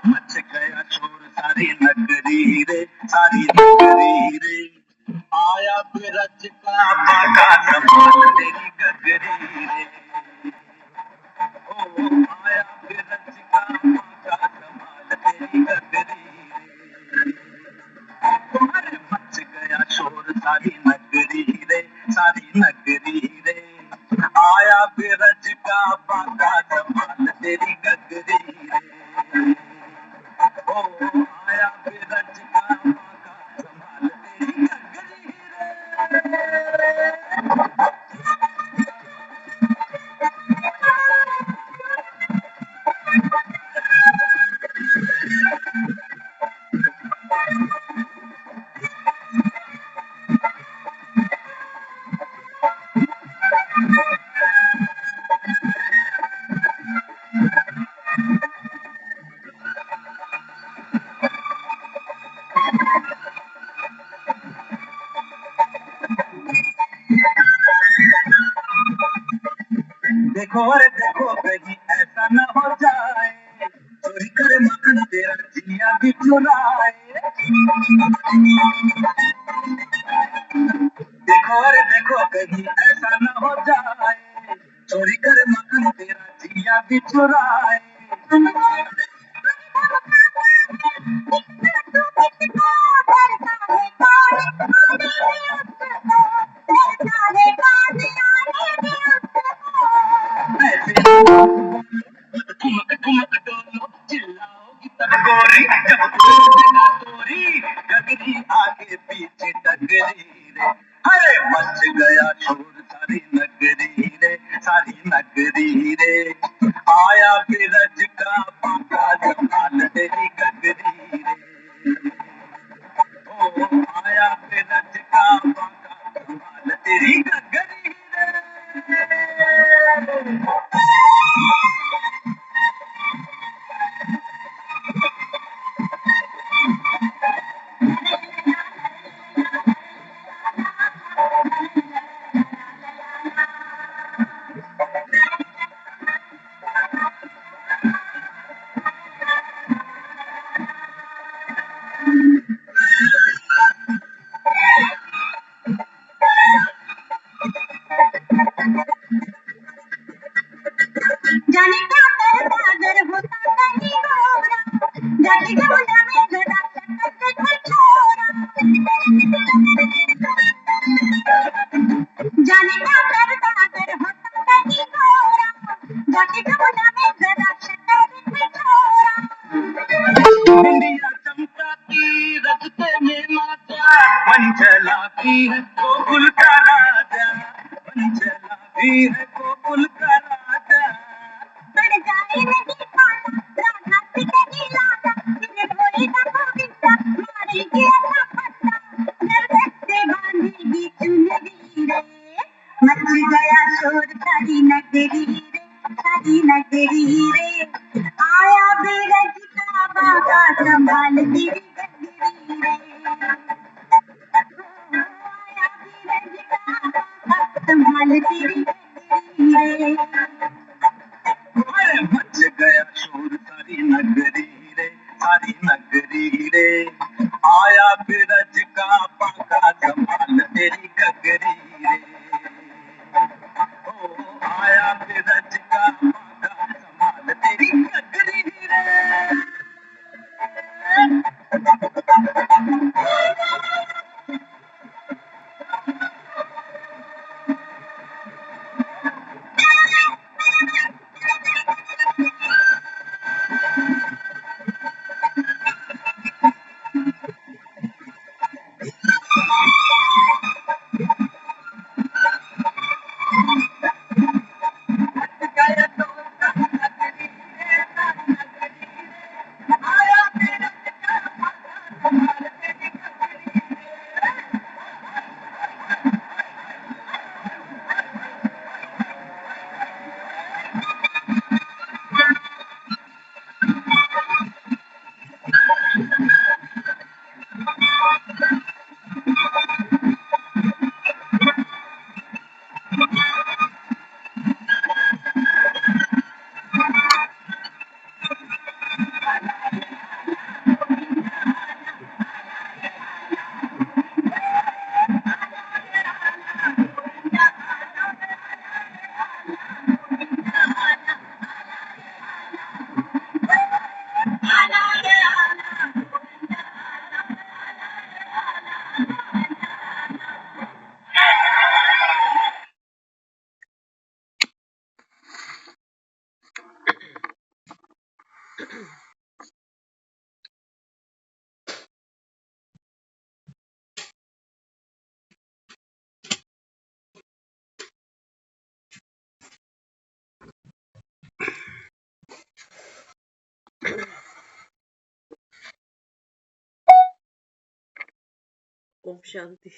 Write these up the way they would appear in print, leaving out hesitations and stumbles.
Much गया शोर सारी नगरी रे, सारी नगरी रे। आया बिरज का बाका संभाल तेरी गगरी रे। ओ आया बिरज का बाका संभाल तेरी गगरी रे। तुम्हारे मच गया शोर सारी नगरी रे, सारी नगरी रे। आया बिरज का बाका संभाल तेरी गगरी रे। ओ आया बिरज का बाका संभाल तेरी गगरी रे। देखो रे देखो कहीं ऐसा न हो जाए, चोरी करे मखन तेरा जिया भी चुराए। देखो रे देखो कहीं ऐसा न हो जाए, चोरी करे मखन तेरा जिया भी चुराए। ऐसे ठुमक ठुमक डोलो चिल्लाओगी तब गोरी, जब तुझेगा तोरी गगरी आगे पीछे डगरी रे। अरे मच गया शोर सारी नगरी रे, सारी नगरी रे। आया बिरज का बाका संभाल तेरी गगरी रे। ओ आया बिरज का बाका संभाल तेरी गगरी रे। जाने क्या करता अगर होता कहीं गोरा, जाके जमुना में गदा चक्कर को छोड़ा। जाने क्या करता अगर होता कहीं गोरा, जाके जमुना में गदा चक्कर को छोड़ा। इंडिया चमकाती रस्ते में माता, मन चलाती है गोकुल का राजा, मन चलाती है गोकुल का राजा। पड़ जाए नहीं पाला, राधा से कहीं लाला, तेरे भोले का गोविंदा, मारेगी ऐसा पट्टा, दर्द से बांधेगी चुनरी रे। मच गया शोर सारी नगरी रे, सारी नगरी रे। आया बिरज का बाका संभाल तेरी गगरी रे। आया बिरज का बाका संभाल तेरी गगरी रे। अरे मच गया शोर सारी नगरी रे, सारी नगरी रे। आया बिरज का बाका संभाल तेरी गगरी रे। ओ आया बिरज का बाका संभाल तेरी गगरी रे। ओम शांति।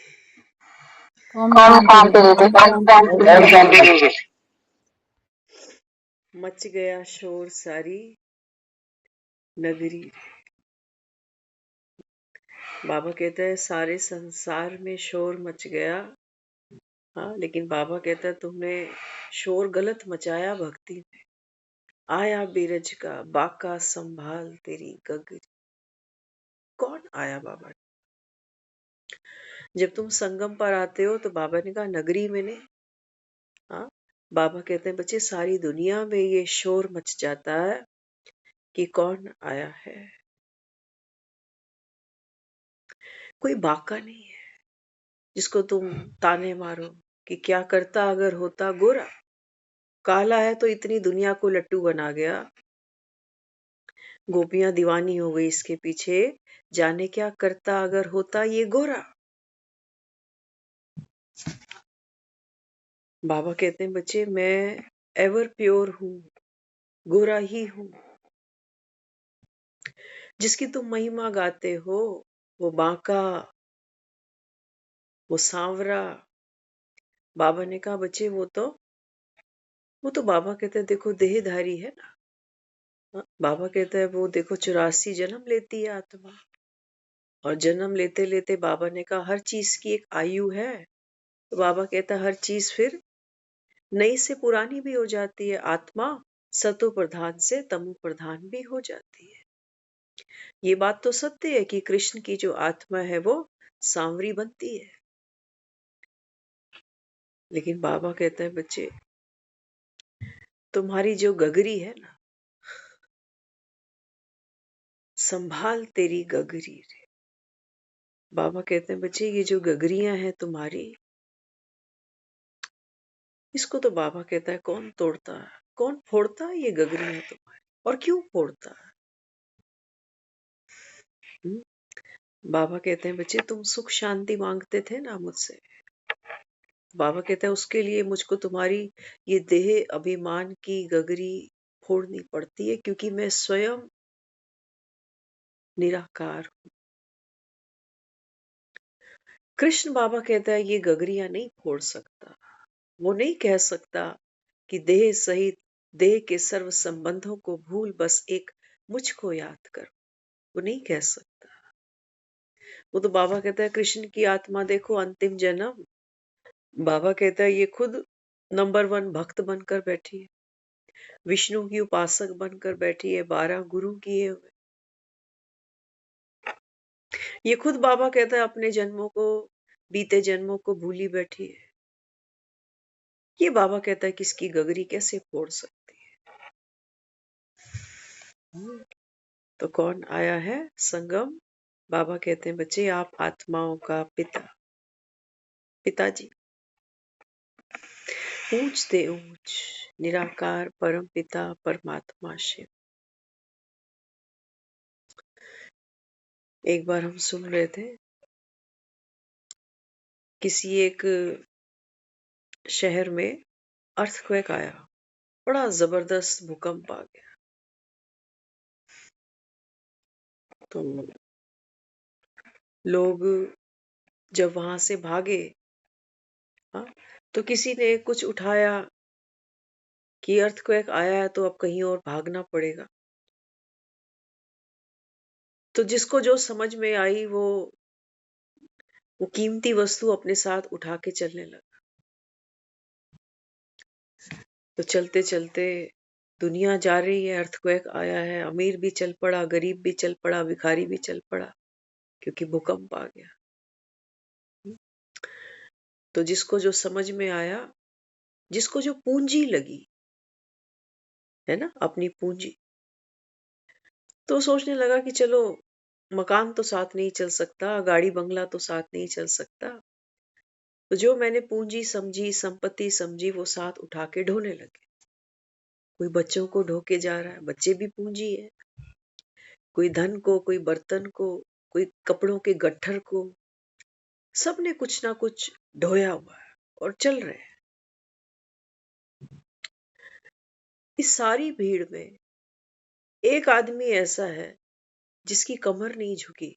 ओम शांति दीदी। मच गया शोर सारी नगरी। बाबा कहते हैं सारे संसार में शोर मच गया। हाँ, लेकिन बाबा कहता है तुमने शोर गलत मचाया भक्ति में। आया बीरज का बाका संभाल तेरी गगरी। कौन आया बाबा? जब तुम संगम पर आते हो तो बाबा ने कहा नगरी में नहीं। हाँ, बाबा कहते हैं बच्चे सारी दुनिया में ये शोर मच जाता है कि कौन आया है। कोई बाका नहीं है जिसको तुम ताने मारो कि क्या करता अगर होता गोरा। काला है तो इतनी दुनिया को लट्टू बना गया। गोपियां दीवानी हो गई इसके पीछे, जाने क्या करता अगर होता ये गोरा। बाबा कहते हैं बच्चे मैं एवर प्योर हूँ, गोरा ही हूँ। जिसकी तुम महिमा गाते हो वो बांका, वो सांवरा। बाबा ने कहा बच्चे वो तो बाबा कहते हैं देखो देहधारी है ना। हाँ, बाबा कहता है वो देखो 84 जन्म लेती है आत्मा। और जन्म लेते लेते बाबा ने कहा हर चीज की एक आयु है। तो बाबा कहता है हर चीज फिर नई से पुरानी भी हो जाती है। आत्मा सतो प्रधान से तमो प्रधान भी हो जाती है। ये बात तो सत्य है कि कृष्ण की जो आत्मा है वो सांवरी बनती है। लेकिन बाबा कहता है बच्चे तुम्हारी जो गगरी है ना, संभाल तेरी गगरी रे। बाबा कहते हैं बच्चे ये जो गगरियां हैं तुम्हारी, इसको तो बाबा कहता है कौन तोड़ता है, कौन फोड़ता है ये गगरियां तुम्हारी, और क्यों फोड़ता है? हम्म? बाबा कहते हैं बच्चे तुम सुख शांति मांगते थे ना मुझसे। बाबा कहता है उसके लिए मुझको तुम्हारी ये देह अभिमान की गगरी फोड़नी पड़ती है, क्योंकि मैं स्वयं निराकार हूं। कृष्ण बाबा कहता है ये गगरियां नहीं फोड़ सकता। वो नहीं कह सकता कि देह सहित देह के सर्व संबंधों को भूल बस एक मुझको याद कर। वो नहीं कह सकता। वो तो बाबा कहता है कृष्ण की आत्मा देखो अंतिम जन्म। बाबा कहता है ये खुद नंबर 1 भक्त बनकर बैठी है, विष्णु की उपासक बनकर बैठी है, 12 गुरु किए हुए। ये खुद बाबा कहता है अपने जन्मों को, बीते जन्मों को भूली बैठी है। ये बाबा कहता है किसकी गगरी कैसे फोड़ सकती है? तो कौन आया है संगम? बाबा कहते हैं बच्चे आप आत्माओं का पिताजी। ऊंच दे ऊंच निराकार परम पिता परमात्मा शिव। एक बार हम सुन रहे थे किसी एक शहर में अर्थक्वेक आया, बड़ा जबरदस्त भूकंप आ गया। तो लोग जब वहां से भागे, हाँ, तो किसी ने कुछ उठाया कि अर्थक्वेक आया है तो अब कहीं और भागना पड़ेगा। तो जिसको जो समझ में आई वो कीमती वस्तु अपने साथ उठा के चलने लगा। तो चलते चलते दुनिया जा रही है, अर्थक्वेक आया है, अमीर भी चल पड़ा, गरीब भी चल पड़ा, भिखारी भी चल पड़ा, क्योंकि भूकंप आ गया। तो जिसको जो समझ में आया, जिसको जो पूंजी लगी है ना, अपनी पूंजी, तो सोचने लगा कि चलो मकान तो साथ नहीं चल सकता, गाड़ी बंगला तो साथ नहीं चल सकता, तो जो मैंने पूंजी समझी, संपत्ति समझी, वो साथ उठा के ढोने लगे। कोई बच्चों को ढो के जा रहा है, बच्चे भी पूंजी है। कोई धन को, कोई बर्तन को, कोई कपड़ों के गट्ठर को, सबने कुछ ना कुछ ढोया हुआ है और चल रहे हैं। इस सारी भीड़ में एक आदमी ऐसा है जिसकी कमर नहीं झुकी,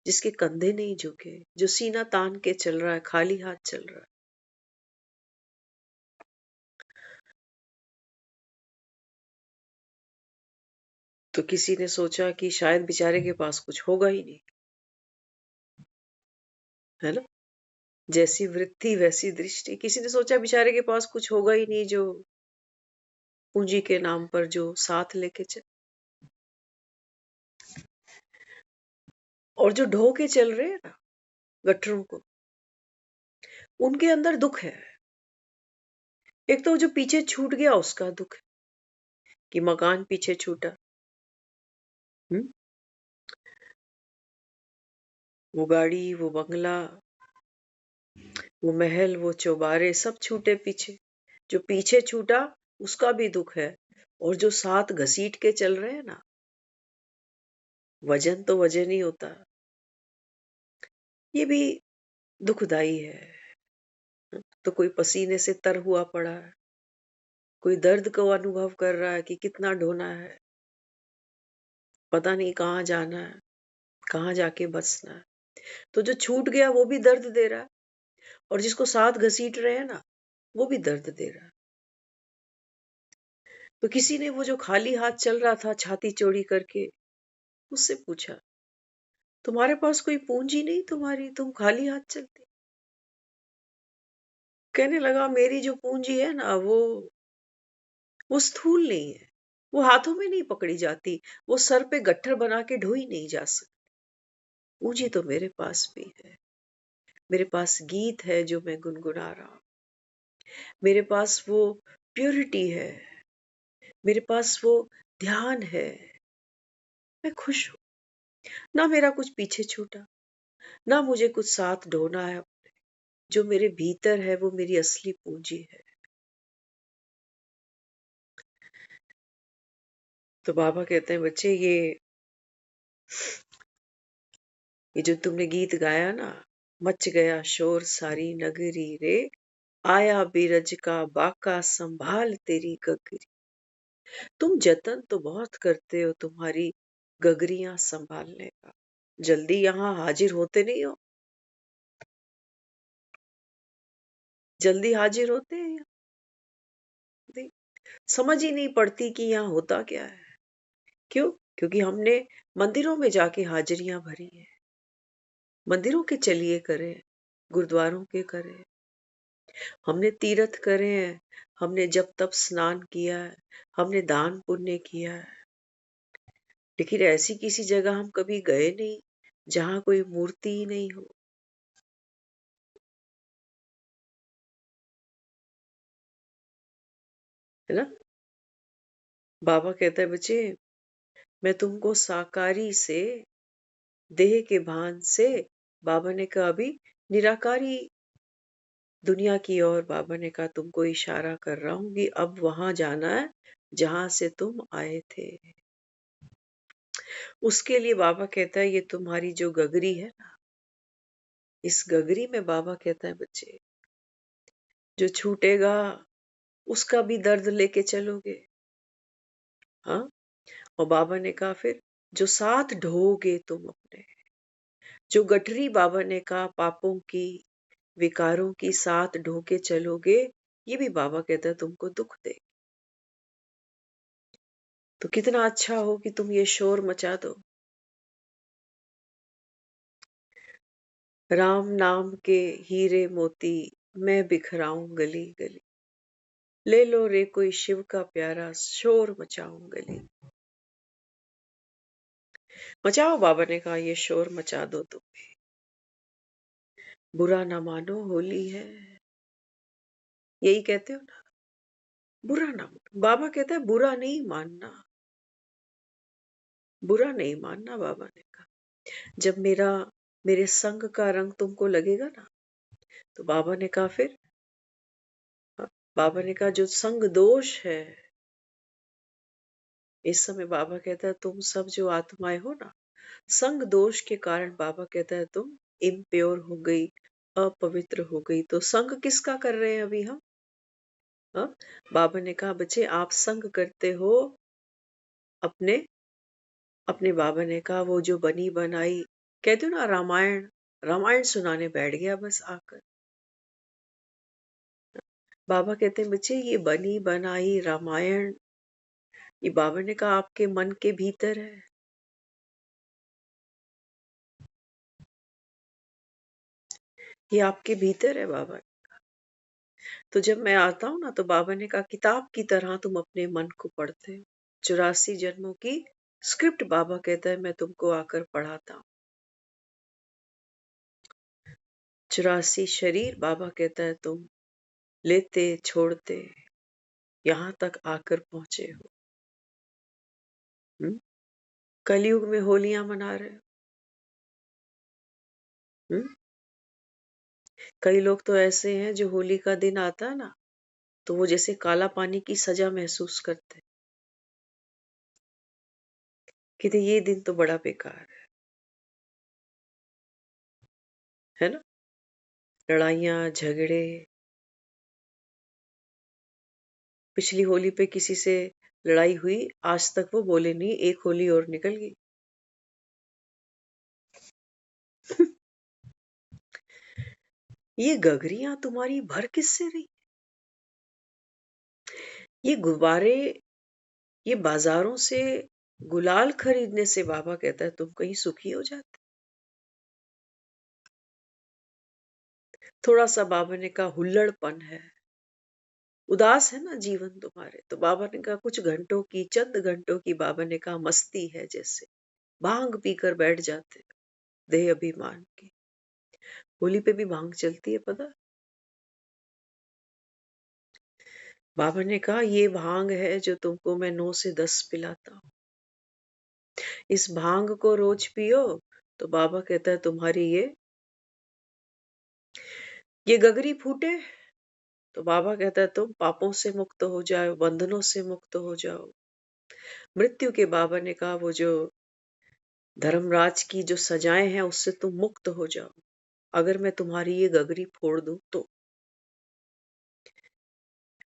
जिसके कंधे नहीं झुके, जो सीना तान के चल रहा है, खाली हाथ चल रहा है। तो किसी ने सोचा कि शायद बेचारे के पास कुछ होगा ही नहीं, है ना? जैसी वृत्ति वैसी दृष्टि। किसी ने सोचा बेचारे के पास कुछ होगा ही नहीं जो पूंजी के नाम पर जो साथ लेके चल, और जो ढो के चल रहे हैं ना गठरों को, उनके अंदर दुख है। एक तो जो पीछे छूट गया उसका दुख है कि मकान पीछे छूटा, वो गाड़ी, वो बंगला, वो महल, वो चौबारे सब छूटे पीछे। जो पीछे छूटा उसका भी दुख है, और जो साथ घसीट के चल रहे हैं ना, वजन तो वजन ही होता, ये भी दुखदाई है। तो कोई पसीने से तर हुआ पड़ा है, कोई दर्द को अनुभव कर रहा है कि कितना ढोना है, पता नहीं कहाँ जाना है, कहाँ जाके बसना है। तो जो छूट गया वो भी दर्द दे रहा है, और जिसको साथ घसीट रहे हैं ना, वो भी दर्द दे रहा है। तो किसी ने वो जो खाली हाथ चल रहा था छाती चौड़ी करके, उससे पूछा, तुम्हारे पास कोई पूंजी नहीं तुम्हारी, तुम खाली हाथ चलती? कहने लगा, मेरी जो पूंजी है ना वो स्थूल नहीं है, वो हाथों में नहीं पकड़ी जाती, वो सर पे गट्ठर बना के ढोई नहीं जा सकती। पूंजी तो मेरे पास भी है। मेरे पास गीत है जो मैं गुनगुना रहा हूं, मेरे पास वो प्योरिटी है, मेरे पास वो ध्यान है। मैं खुश हूं, ना मेरा कुछ पीछे छूटा, ना मुझे कुछ साथ ढोना है। जो मेरे भीतर है वो मेरी असली पूंजी है। तो बाबा कहते हैं, बच्चे ये जो तुमने गीत गाया ना, मच गया शोर सारी नगरी रे, आया बीरज का बाका संभाल तेरी गगरी। तुम जतन तो बहुत करते हो तुम्हारी गगरियां संभालने का, जल्दी यहाँ हाजिर होते नहीं हो, जल्दी हाजिर होते हैं यहाँ? समझ ही नहीं पड़ती कि यहाँ होता क्या है। क्यों? क्योंकि हमने मंदिरों में जाके हाजिरियां भरी हैं, मंदिरों के चलिए करे, गुरुद्वारों के करे, हमने तीर्थ करे हैं, हमने जब तब स्नान किया है, हमने दान पुण्य किया है, लेकिन ऐसी किसी जगह हम कभी गए नहीं जहां कोई मूर्ति ही नहीं हो। है ना? बाबा कहता है, बच्चे मैं तुमको साकारी से, देह के भान से, बाबा ने कहा अभी निराकारी दुनिया की ओर, बाबा ने कहा तुमको इशारा कर रहा हूं कि अब वहां जाना है जहां से तुम आए थे। उसके लिए बाबा कहता है, ये तुम्हारी जो गगरी है ना, इस गगरी में बाबा कहता है, बच्चे जो छूटेगा उसका भी दर्द लेके चलोगे। हाँ, और बाबा ने कहा फिर जो साथ ढोगे तुम अपने, जो गठरी बाबा ने कहा पापों की, विकारों की साथ ढो के चलोगे, ये भी बाबा कहता है तुमको दुख दे। तो कितना अच्छा हो कि तुम ये शोर मचा दो, राम नाम के हीरे मोती मैं बिखराऊं गली गली, ले लो रे कोई शिव का प्यारा शोर मचाऊं गली। मचाओ, बाबा ने कहा ये शोर मचा दो तुम भी, बुरा ना मानो होली है, यही कहते हो ना, बुरा ना मानो। बाबा कहता है बुरा नहीं मानना, बुरा नहीं मानना। बाबा ने कहा जब मेरे संग का रंग तुमको लगेगा ना, तो बाबा ने कहा फिर, बाबा ने कहा जो संग दोष है, इस समय बाबा कहता है तुम सब जो आत्माएं हो ना, संग दोष के कारण बाबा कहता है तुम इम्प्योर हो गई, अपवित्र हो गई। तो संग किसका कर रहे हैं अभी हम? हाँ? बाबा ने कहा बच्चे आप संग करते हो अपने अपने बाबा ने कहा वो जो बनी बनाई कहते हो ना रामायण, रामायण सुनाने बैठ गया बस आकर। बाबा कहते हैं बच्चे ये बनी बनाई रामायण, ये बाबा ने कहा आपके मन के भीतर है। ये आपके भीतर है बाबा। तो जब मैं आता हूँ ना तो बाबा ने कहा किताब की तरह तुम अपने मन को पढ़ते हो। 84 जन्मों की स्क्रिप्ट बाबा कहता है मैं तुमको आकर पढ़ाता हूँ। 84 शरीर बाबा कहता है तुम लेते छोड़ते यहाँ तक आकर पहुंचे हो। कलयुग में होलियां मना रहे हो। कई लोग तो ऐसे हैं जो होली का दिन आता है ना तो वो जैसे काला पानी की सजा महसूस करते हैं। कहते ये दिन तो बड़ा बेकार है ना। लड़ाइयां झगड़े। पिछली होली पे किसी से लड़ाई हुई, आज तक वो बोले नहीं, एक होली और निकल गई। ये गगरियां तुम्हारी भर किससे रही? ये गुब्बारे, ये बाजारों से गुलाल खरीदने से बाबा कहता है तुम कहीं सुखी हो जाते। थोड़ा सा बाबा ने कहा हुल्लड़पन है, उदास है ना जीवन तुम्हारे, तो बाबा ने कहा कुछ घंटों की, चंद घंटों की बाबा ने कहा मस्ती है, जैसे भांग पीकर बैठ जाते देह अभिमान की। होली पे भी भांग चलती है पता। बाबा ने कहा ये भांग है जो तुमको मैं 9 से 10 पिलाता हूं। इस भांग को रोज पियो तो बाबा कहता है तुम्हारी ये गगरी फूटे तो बाबा कहता है तुम पापों से मुक्त हो जाओ, बंधनों से मुक्त हो जाओ। मृत्यु के बाबा ने कहा वो जो धर्मराज की जो सजाएं हैं उससे तुम मुक्त हो जाओ, अगर मैं तुम्हारी ये गगरी फोड़ दूं तो।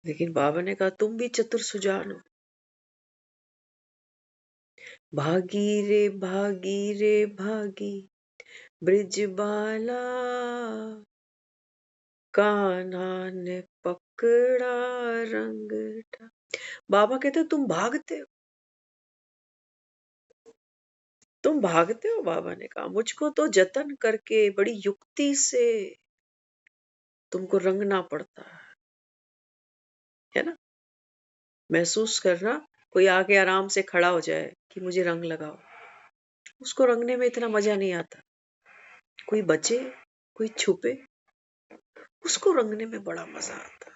लेकिन बाबा ने कहा तुम भी चतुर सुजान हो। भागी रे भागी ब्रिजबाला, कान्हा ने पकड़ा रंग। बाबा कहते तुम भागते हो, तुम भागते हो। बाबा ने कहा मुझको तो जतन करके बड़ी युक्ति से तुमको रंगना पड़ता है ना। महसूस करना कोई आके आराम से खड़ा हो जाए कि मुझे रंग लगाओ, उसको रंगने में इतना मजा नहीं आता। कोई बचे कोई छुपे, उसको रंगने में बड़ा मजा आता।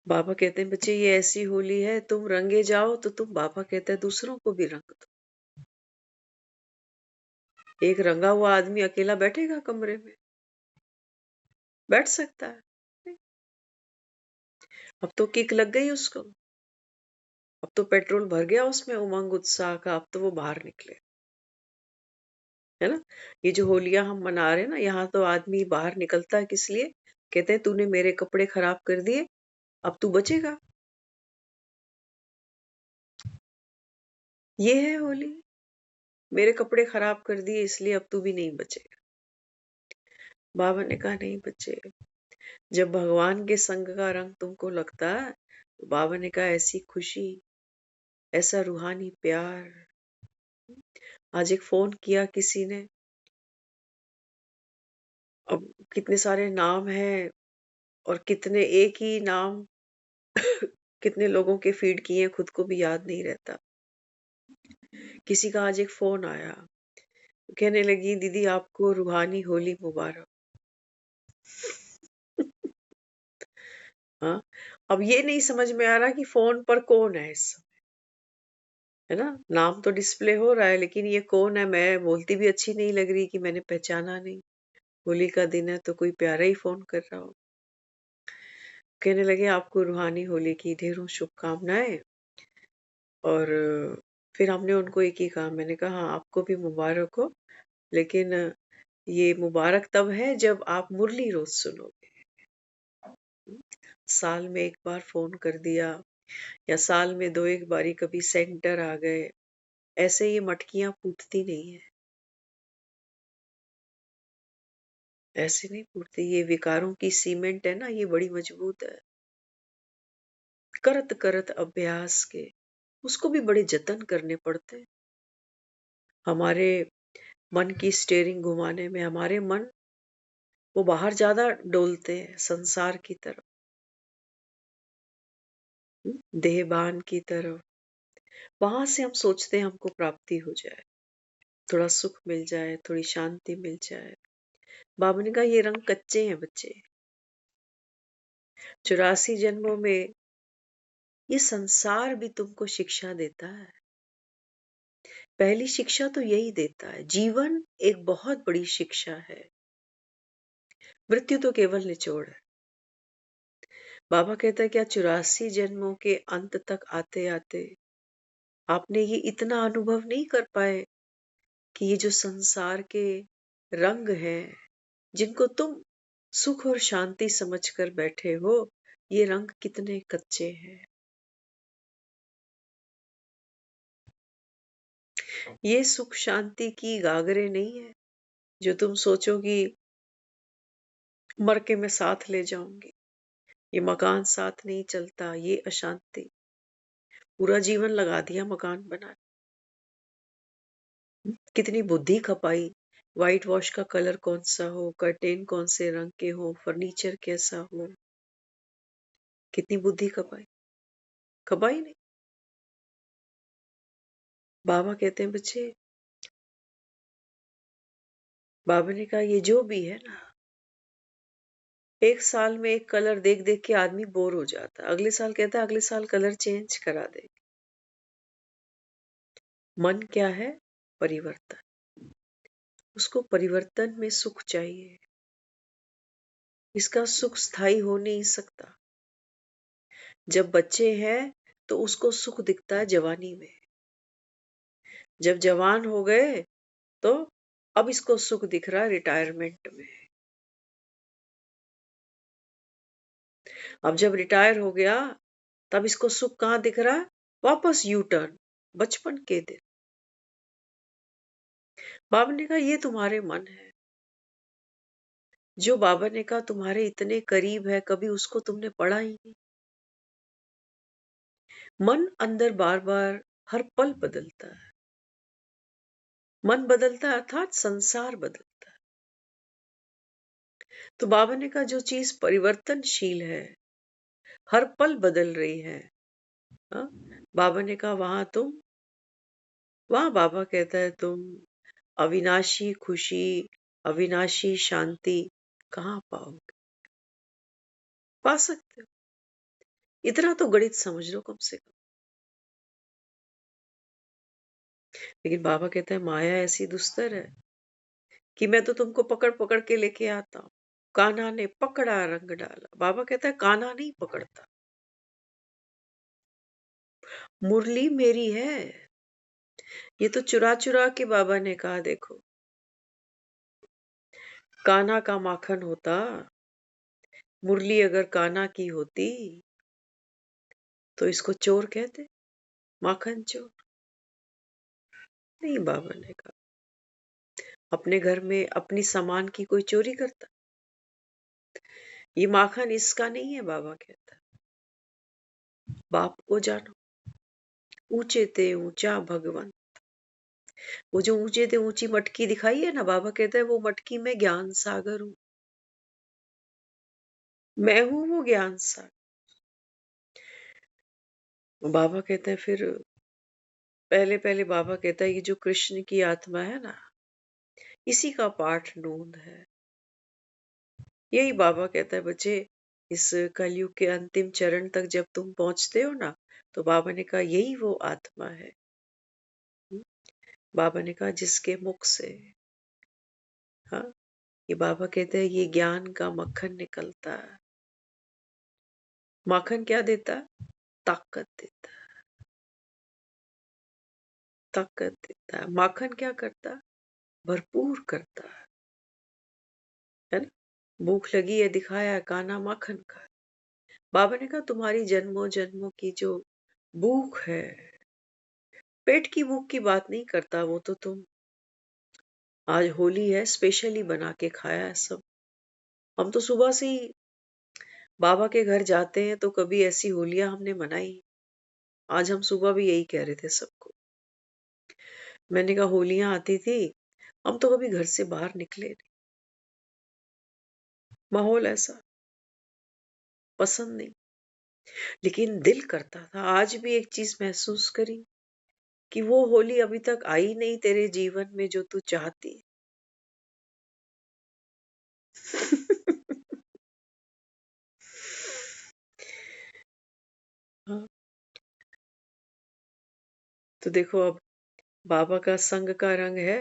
बाबा कहते हैं बच्चे ये ऐसी होली है तुम रंगे जाओ तो तुम, बाबा कहते हैं दूसरों को भी रंग दो। एक रंगा हुआ आदमी अकेला बैठेगा कमरे में? बैठ सकता है? अब तो किक लग गई उसको, अब तो पेट्रोल भर गया उसमें उमंग उत्साह का, अब तो वो बाहर निकले, है ना। ये जो होलियां हम मना रहे हैं ना, यहाँ तो आदमी बाहर निकलता है किस लिए? कहते हैं तूने मेरे कपड़े खराब कर दिए, अब तू बचेगा। ये है होली, मेरे कपड़े खराब कर दिए इसलिए अब तू भी नहीं बचेगा। बाबा ने कहा नहीं बच्चे, जब भगवान के संग का रंग तुमको लगता है तो बाबा ने कहा ऐसी खुशी, ऐसा रूहानी प्यार। आज एक फोन किया किसी ने, अब कितने सारे नाम हैं और कितने एक ही नाम कितने लोगों के फीड किए हैं खुद को भी याद नहीं रहता। किसी का आज एक फोन आया, कहने लगी दीदी आपको रूहानी होली मुबारक। हाँ, अब ये नहीं समझ में आ रहा कि फोन पर कौन है इस समय, है ना। नाम तो डिस्प्ले हो रहा है लेकिन ये कौन है, मैं बोलती भी अच्छी नहीं लग रही कि मैंने पहचाना नहीं। होली का दिन है तो कोई प्यारा ही फोन कर रहा हो। कहने लगे आपको रूहानी होली की ढेरों शुभकामनाएं। और फिर हमने उनको एक ही कहा, मैंने कहा हाँ आपको भी मुबारक हो, लेकिन ये मुबारक तब है जब आप मुरली रोज सुनोगे। साल में एक बार फोन कर दिया या साल में 2-1 बारी कभी सेंटर आ गए, ऐसे ये मटकियां फूटती नहीं है। ऐसे नहीं फूटती, ये विकारों की सीमेंट है ना, ये बड़ी मजबूत है। करत करत अभ्यास के उसको भी बड़े जतन करने पड़ते हैं। हमारे मन की स्टेयरिंग घुमाने में हमारे मन वो बाहर ज्यादा डोलते हैं, संसार की तरफ, देहबान की तरफ। वहां से हम सोचते हैं हमको प्राप्ति हो जाए, थोड़ा सुख मिल जाए, थोड़ी शांति मिल जाए। बाबा ने कहा ये रंग कच्चे हैं बच्चे, 84 जन्मों में ये संसार भी तुमको शिक्षा देता है। पहली शिक्षा तो यही देता है, जीवन एक बहुत बड़ी शिक्षा है, मृत्यु तो केवल निचोड़ है। बाबा कहता है क्या 84 जन्मों के अंत तक आते आते आपने ये इतना अनुभव नहीं कर पाए कि ये जो संसार के रंग हैं, जिनको तुम सुख और शांति समझकर बैठे हो, ये रंग कितने कच्चे हैं। ये सुख शांति की गागरे नहीं है जो तुम सोचोगी मर के मैं साथ ले जाऊंगी। ये मकान साथ नहीं चलता, ये अशांति। पूरा जीवन लगा दिया मकान बनाने, कितनी बुद्धि खपाई, व्हाइट वॉश का कलर कौन सा हो, कर्टेन कौन से रंग के हो, फर्नीचर कैसा हो, कितनी बुद्धि खपाई, खपाई नहीं। बाबा कहते हैं बच्चे, बाबा ने कहा ये जो भी है ना, एक साल में एक कलर देख देख के आदमी बोर हो जाता है, अगले साल कहता है अगले साल कलर चेंज करा दे। मन क्या है? परिवर्तन। उसको परिवर्तन में सुख चाहिए, इसका सुख स्थायी हो नहीं सकता। जब बच्चे हैं तो उसको सुख दिखता है जवानी में, जब जवान हो गए तो अब इसको सुख दिख रहा है रिटायरमेंट में। अब जब रिटायर हो गया तब इसको सुख कहाँ दिख रहा है? वापस यू टर्न, बचपन के दिन। बाबा ने कहा ये तुम्हारे मन है, जो बाबा ने कहा तुम्हारे इतने करीब है, कभी उसको तुमने पढ़ा ही नहीं। मन अंदर बार बार हर पल बदलता है, मन बदलता है अर्थात संसार बदलता है। तो बाबा ने कहा जो चीज परिवर्तनशील है, हर पल बदल रही है, हाँ? बाबा ने कहा वहां बाबा कहता है तुम अविनाशी खुशी, अविनाशी शांति कहाँ पाओगे? पा सकते हो, इतना तो गणित समझ लो कम से कम। लेकिन बाबा कहते हैं माया ऐसी दुस्तर है कि मैं तो तुमको पकड़ पकड़ के लेके आता हूँ। कान्हा ने पकड़ा रंग डाला। बाबा कहता है कान्हा नहीं पकड़ता, मुरली मेरी है। ये तो चुरा चुरा के बाबा ने कहा देखो, कान्हा का माखन होता, मुरली अगर कान्हा की होती तो इसको चोर कहते, माखन चोर नहीं। बाबा ने कहा अपने घर में अपनी सामान की कोई चोरी करता? ये माखन इसका नहीं है। बाबा कहता बाप को जानो, ऊंचे ते ऊंचा भगवान। वो जो ऊंचे ते ऊंची मटकी दिखाई है ना, बाबा कहता है वो मटकी में ज्ञान सागर हूं, मैं हूं वो ज्ञान सागर। बाबा कहते हैं फिर पहले पहले बाबा कहता है ये जो कृष्ण की आत्मा है ना, इसी का पाठ नूंद है। यही बाबा कहता है बच्चे, इस कलयुग के अंतिम चरण तक जब तुम पहुंचते हो ना, तो बाबा ने कहा यही वो आत्मा है। बाबा ने कहा जिसके मुख से, हाँ, ये बाबा कहते हैं ये ज्ञान का मक्खन निकलता है। माखन क्या देता है? ताकत देता है, ताकत देता है। माखन क्या करता है? भरपूर करता है ना? भूख लगी है, दिखाया कान्हा माखन खा, बाबा ने कहा तुम्हारी जन्मों जन्मों की जो भूख है, पेट की भूख की बात नहीं करता, वो तो तुम आज होली है स्पेशली बना के खाया है सब। हम तो सुबह से ही बाबा के घर जाते हैं तो कभी ऐसी होलियां हमने मनाई। आज हम सुबह भी यही कह रहे थे सबको। मैंने कहा होलियां आती थी, हम तो कभी घर से बाहर निकले नहीं, माहौल ऐसा पसंद नहीं, लेकिन दिल करता था। आज भी एक चीज महसूस करी कि वो होली अभी तक आई नहीं तेरे जीवन में जो तू चाहती है। हाँ, तो देखो अब बाबा का संग का रंग है।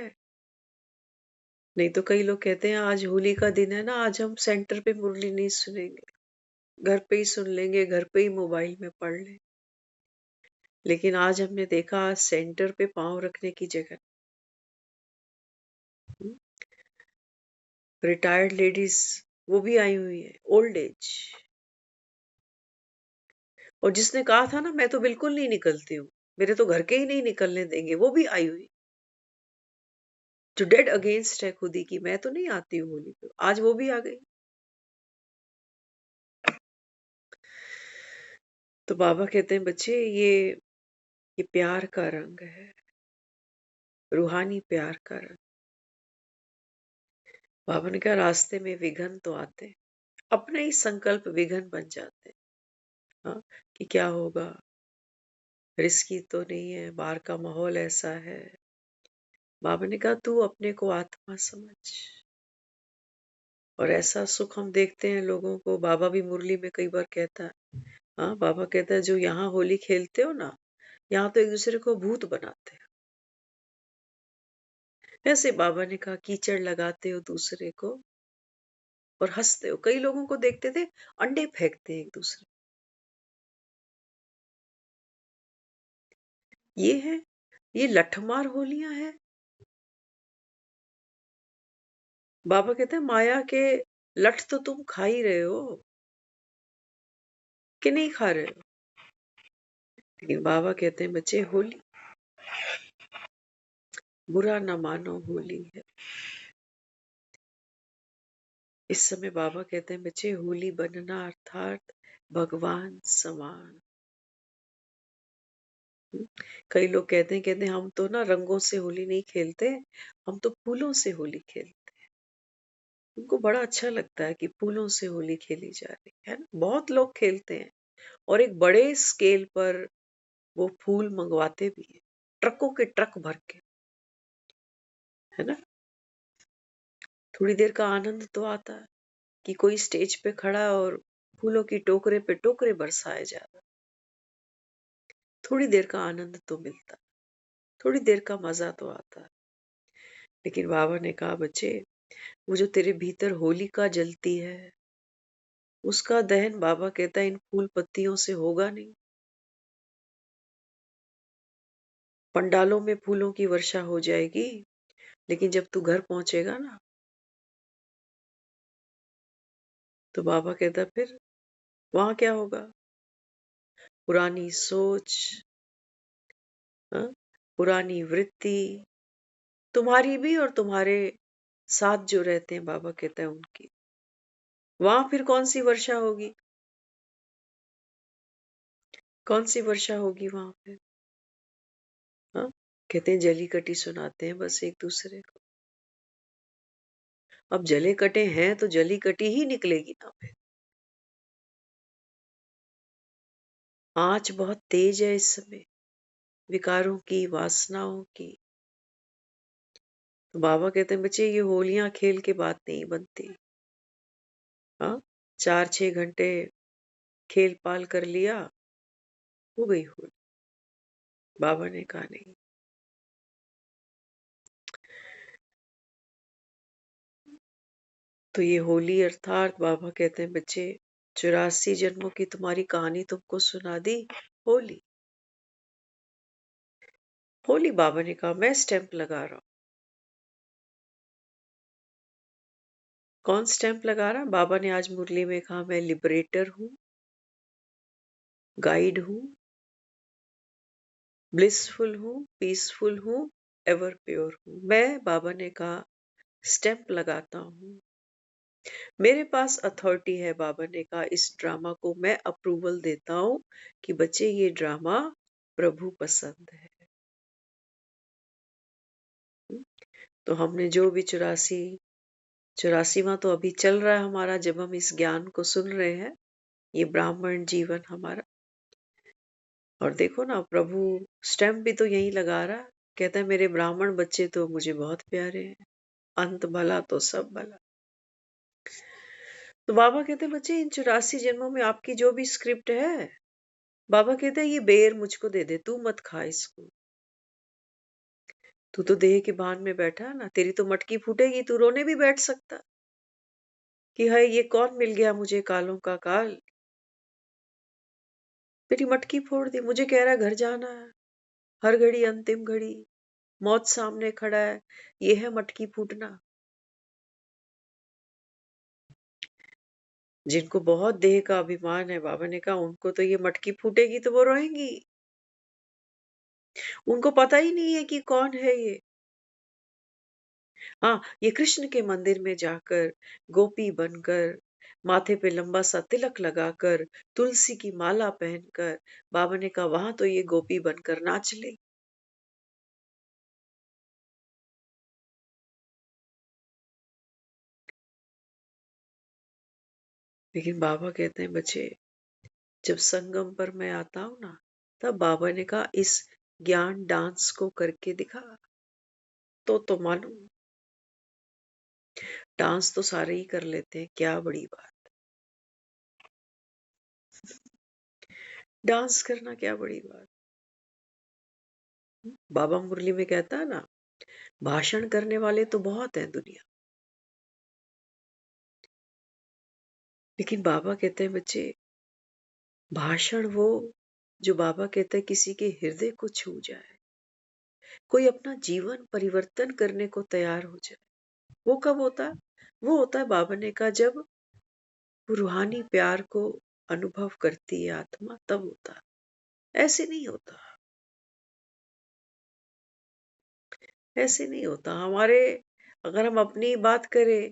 नहीं तो कई लोग कहते हैं आज होली का दिन है ना, आज हम सेंटर पे मुरली नहीं सुनेंगे, घर पे ही सुन लेंगे, घर पे ही मोबाइल में पढ़ लें। लेकिन आज हमने देखा आज सेंटर पे पांव रखने की जगह रिटायर्ड लेडीज वो भी आई हुई है, ओल्ड एज। और जिसने कहा था ना मैं तो बिल्कुल नहीं निकलती हूँ, मेरे तो घर के ही नहीं निकलने देंगे, वो भी आई हुई, जो डेड अगेंस्ट है खुदी की, मैं तो नहीं आती हूँ होली पे, आज वो भी आ गई। तो बाबा कहते हैं बच्चे ये प्यार का रंग है, रूहानी प्यार का रंग। बाबा ने कहा रास्ते में विघ्न तो आते, अपने ही संकल्प विघ्न बन जाते। हाँ, कि क्या होगा, रिस्की तो नहीं है, बाहर का माहौल ऐसा है। बाबा ने कहा तू अपने को आत्मा समझ। और ऐसा सुख हम देखते हैं लोगों को। बाबा भी मुरली में कई बार कहता है, हाँ बाबा कहता है जो यहाँ होली खेलते हो ना, यहाँ तो एक दूसरे को भूत बनाते हैं। ऐसे बाबा ने कहा कीचड़ लगाते हो दूसरे को और हंसते हो। कई लोगों को देखते थे अंडे फेंकते हैं एक दूसरे। ये है, ये लठमार होलियां हैं। बाबा कहते हैं माया के लठ तो तुम खा ही रहे हो कि नहीं खा रहे हो। लेकिन बाबा कहते हैं बच्चे होली बुरा न मानो, होली है। इस समय बाबा कहते हैं बच्चे होली बनना अर्थात भगवान समान। कई लोग कहते हैं हम तो ना रंगों से होली नहीं खेलते, हम तो फूलों से होली खेलते। उनको बड़ा अच्छा लगता है कि फूलों से होली खेली जा रही है ना। बहुत लोग खेलते हैं और एक बड़े स्केल पर वो फूल मंगवाते भी हैं, ट्रकों के ट्रक भर के, है ना। थोड़ी देर का आनंद तो आता है कि कोई स्टेज पे खड़ा है और फूलों की टोकरे पे टोकरे बरसाए जा रहा है। थोड़ी देर का आनंद तो मिलता है, थोड़ी देर का मजा तो आता है। लेकिन बाबा ने कहा बच्चे वो जो तेरे भीतर होलिका जलती है, उसका दहन बाबा कहता है इन फूल पत्तियों से होगा नहीं। पंडालों में फूलों की वर्षा हो जाएगी, लेकिन जब तू घर पहुंचेगा ना, तो बाबा कहता फिर वहां क्या होगा। पुरानी सोच, हाँ, पुरानी वृत्ति, तुम्हारी भी और तुम्हारे साथ जो रहते हैं बाबा कहता है उनकी, वहां फिर कौन सी वर्षा होगी, कौन सी वर्षा होगी वहां पे। हाँ, कहते हैं जली कटी सुनाते हैं बस एक दूसरे को। अब जले कटे हैं तो जली कटी ही निकलेगी ना फिर। आंच बहुत तेज है इस समय, विकारों की, वासनाओं की। तो बाबा कहते हैं बच्चे ये होलियां खेल के बात नहीं बनती। हाँ, 4-6 घंटे खेल पाल कर लिया, हो गई होली। बाबा ने कहा नहीं। तो ये होली अर्थात बाबा कहते हैं बच्चे 84 जन्मों की तुम्हारी कहानी तुमको सुना दी। होली, होली बाबा ने कहा मैं स्टैंप लगा रहा हूं। कौन स्टैंप लगा रहा? बाबा ने आज मुरली में कहा मैं लिबरेटर हूं, गाइड हूँ, ब्लिसफुल हूँ, पीसफुल हूँ, एवर प्योर हूँ। मैं, बाबा ने कहा, स्टैंप लगाता हूँ। मेरे पास अथॉरिटी है, बाबा ने कहा, इस ड्रामा को मैं अप्रूवल देता हूँ कि बच्चे ये ड्रामा प्रभु पसंद है। तो हमने जो भी 84वां तो अभी चल रहा है हमारा, जब हम इस ज्ञान को सुन रहे हैं, ये ब्राह्मण जीवन हमारा। और देखो ना, प्रभु स्टैम्प भी तो यही लगा रहा, कहता है मेरे ब्राह्मण बच्चे तो मुझे बहुत प्यारे हैं, अंत भला तो सब भला। तो बाबा कहते हैं बच्चे, इन 84 जन्मों में आपकी जो भी स्क्रिप्ट है, बाबा कहते हैं ये बेर मुझको दे दे, तू मत खा इसको। तू तो देह के भान में बैठा है ना, तेरी तो मटकी फूटेगी, तू रोने भी बैठ सकता कि हाय ये कौन मिल गया मुझे, कालों का काल, मेरी मटकी फोड़ दी। मुझे कह रहा है घर जाना है, हर घड़ी अंतिम घड़ी, मौत सामने खड़ा है, ये है मटकी फूटना। जिनको बहुत देह का अभिमान है, बाबा ने कहा उनको तो ये मटकी फूटेगी तो वो रोएंगी। उनको पता ही नहीं है कि कौन है ये। हाँ, ये कृष्ण के मंदिर में जाकर, गोपी बनकर, माथे पे लंबा सा तिलक लगाकर, तुलसी की माला पहनकर, बाबा ने कहा वहां तो ये गोपी बनकर नाच ले। लेकिन बाबा कहते हैं बच्चे, जब संगम पर मैं आता हूं ना, तब बाबा ने कहा इस ज्ञान डांस को करके दिखा, तो मालूम। डांस तो सारे ही कर लेते हैं, क्या बड़ी बात। डांस करना क्या बड़ी बात। बाबा मुरली में कहता है ना, भाषण करने वाले तो बहुत हैं दुनिया, लेकिन बाबा कहते हैं बच्चे, भाषण वो जो बाबा कहते हैं किसी के हृदय को छू जाए, कोई अपना जीवन परिवर्तन करने को तैयार हो जाए। वो कब होता है? वो होता है, बाबा ने कहा, जब रूहानी प्यार को अनुभव करती है आत्मा, तब होता है। ऐसे नहीं होता, ऐसे नहीं होता। हमारे, अगर हम अपनी बात करें,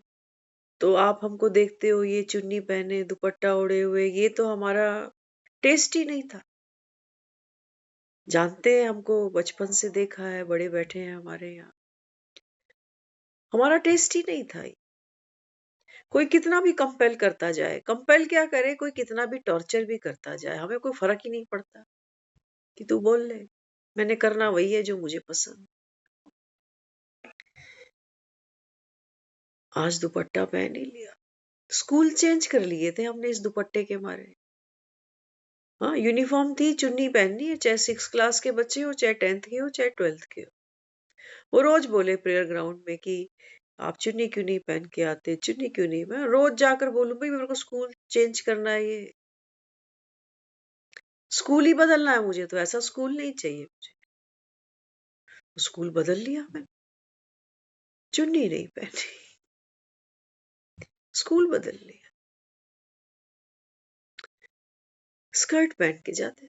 तो आप हमको देखते हो ये चुन्नी पहने, दुपट्टा ओढ़े हुए, ये तो हमारा टेस्ट ही नहीं था। जानते हैं, हमको बचपन से देखा है, बड़े बैठे हैं हमारे यहाँ, हमारा टेस्ट ही नहीं था ये। कोई कितना भी कंपेल करता जाए, कंपेल क्या करे, कोई कितना भी टॉर्चर भी करता जाए, हमें कोई फर्क ही नहीं पड़ता कि तू बोल ले, मैंने करना वही है जो मुझे पसंद। आज दुपट्टा पहन ही लिया, स्कूल चेंज कर लिए थे हमने इस दुपट्टे के मारे। हाँ, यूनिफॉर्म थी, चुन्नी पहननी है, चाहे 6 क्लास के बच्चे हो, चाहे 10th के हो, चाहे 12th के हो। वो रोज बोले प्रेयर ग्राउंड में कि आप चुन्नी क्यों नहीं पहन के आते, चुन्नी क्यों नहीं। मैं रोज जाकर बोलूं भाई मेरे को स्कूल चेंज करना है, ये स्कूल ही बदलना है मुझे, तो ऐसा स्कूल नहीं चाहिए मुझे। स्कूल बदल लिया मैंने, चुन्नी नहीं पहनी, स्कूल बदल लिया, स्कर्ट पहन के जाते।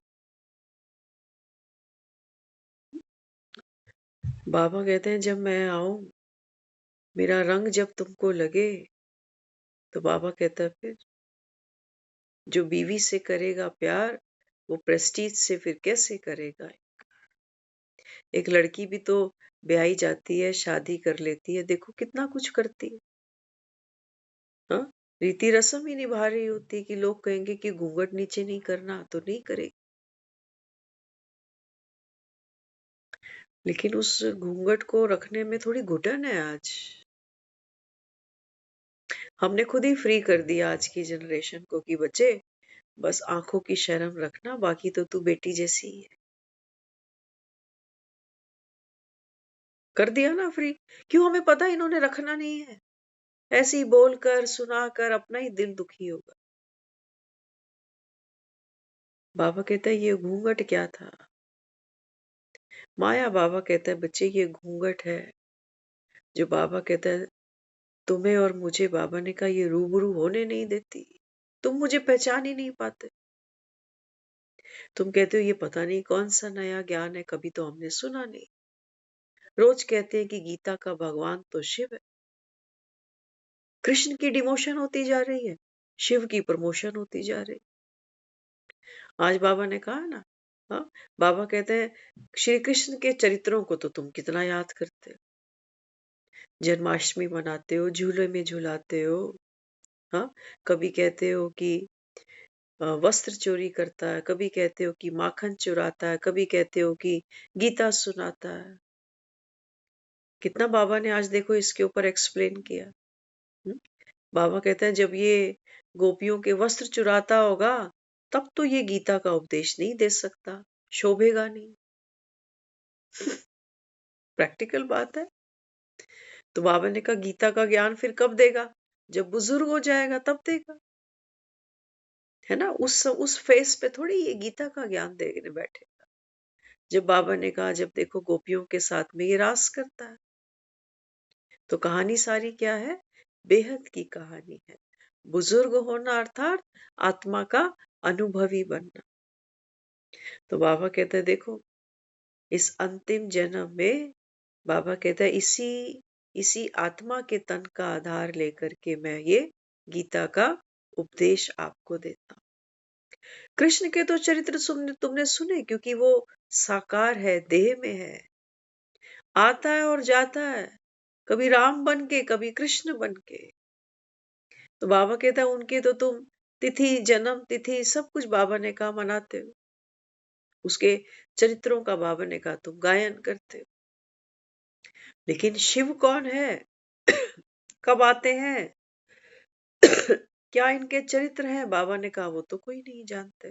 बाबा कहते हैं जब मैं आऊं, मेरा रंग जब तुमको लगे, तो बाबा कहता है फिर जो बीवी से करेगा प्यार, वो प्रेस्टीज से फिर कैसे करेगा। एक लड़की भी तो ब्याही जाती है, शादी कर लेती है, देखो कितना कुछ करती है। हाँ, रीति रस्म ही निभा रही होती कि लोग कहेंगे कि घूंघट नीचे नहीं करना, तो नहीं करेगी। लेकिन उस घूंघट को रखने में थोड़ी घुटन है आज। हमने खुद ही फ्री कर दिया आज की जनरेशन को कि बच्चे बस आंखों की शर्म रखना, बाकी तो तू बेटी जैसी ही है। कर दिया ना फ्री। क्यों? हमें पता इन्होंने रखना नहीं है, ऐसे ही बोलकर सुनाकर अपना ही दिल दुखी होगा। बाबा कहता है ये घूंघट क्या था? माया। बाबा कहता है बच्चे ये घूंघट है जो बाबा कहता है तुम्हें और मुझे, बाबा ने कहा, ये रूबरू होने नहीं देती, तुम मुझे पहचान ही नहीं पाते। तुम कहते हो ये पता नहीं कौन सा नया ज्ञान है, कभी तो हमने सुना नहीं। रोज कहते हैं कि गीता का भगवान तो शिव है। कृष्ण की डिमोशन होती जा रही है, शिव की प्रमोशन होती जा रही। आज बाबा ने कहा ना, हाँ, बाबा कहते हैं श्री कृष्ण के चरित्रों को तो तुम कितना याद करते हो, जन्माष्टमी मनाते हो, झूले में झुलाते हो, हाँ, कभी कहते हो कि वस्त्र चोरी करता है, कभी कहते हो कि माखन चुराता है, कभी कहते हो कि गीता सुनाता है। कितना बाबा ने आज देखो इसके ऊपर एक्सप्लेन किया। बाबा कहता है जब ये गोपियों के वस्त्र चुराता होगा तब तो ये गीता का उपदेश नहीं दे सकता, शोभेगा नहीं। प्रैक्टिकल बात है। तो बाबा ने कहा गीता का ज्ञान फिर कब देगा? जब बुजुर्ग हो जाएगा तब देगा, है ना। उस फेस पे थोड़ी ये गीता का ज्ञान देने बैठे। जब बाबा ने कहा जब देखो गोपियों के साथ में ये रास करता है, तो कहानी सारी क्या है? बेहद की कहानी है। बुजुर्ग होना अर्थात आत्मा का अनुभवी बनना। तो बाबा कहते हैं देखो इस अंतिम जन्म में बाबा कहता है इसी आत्मा के तन का आधार लेकर के मैं ये गीता का उपदेश आपको देता हूं। कृष्ण के तो चरित्र तुमने सुने, क्योंकि वो साकार है, देह में है, आता है और जाता है, कभी राम बन के कभी कृष्ण बन के। तो बाबा कहता है उनके तो तुम तिथि, जन्म तिथि सब कुछ बाबा ने कहा मनाते हो, उसके चरित्रों का बाबा ने कहा तुम गायन करते हो। लेकिन शिव कौन है, कब आते हैं, क्या इनके चरित्र हैं, बाबा ने कहा वो तो कोई नहीं जानते।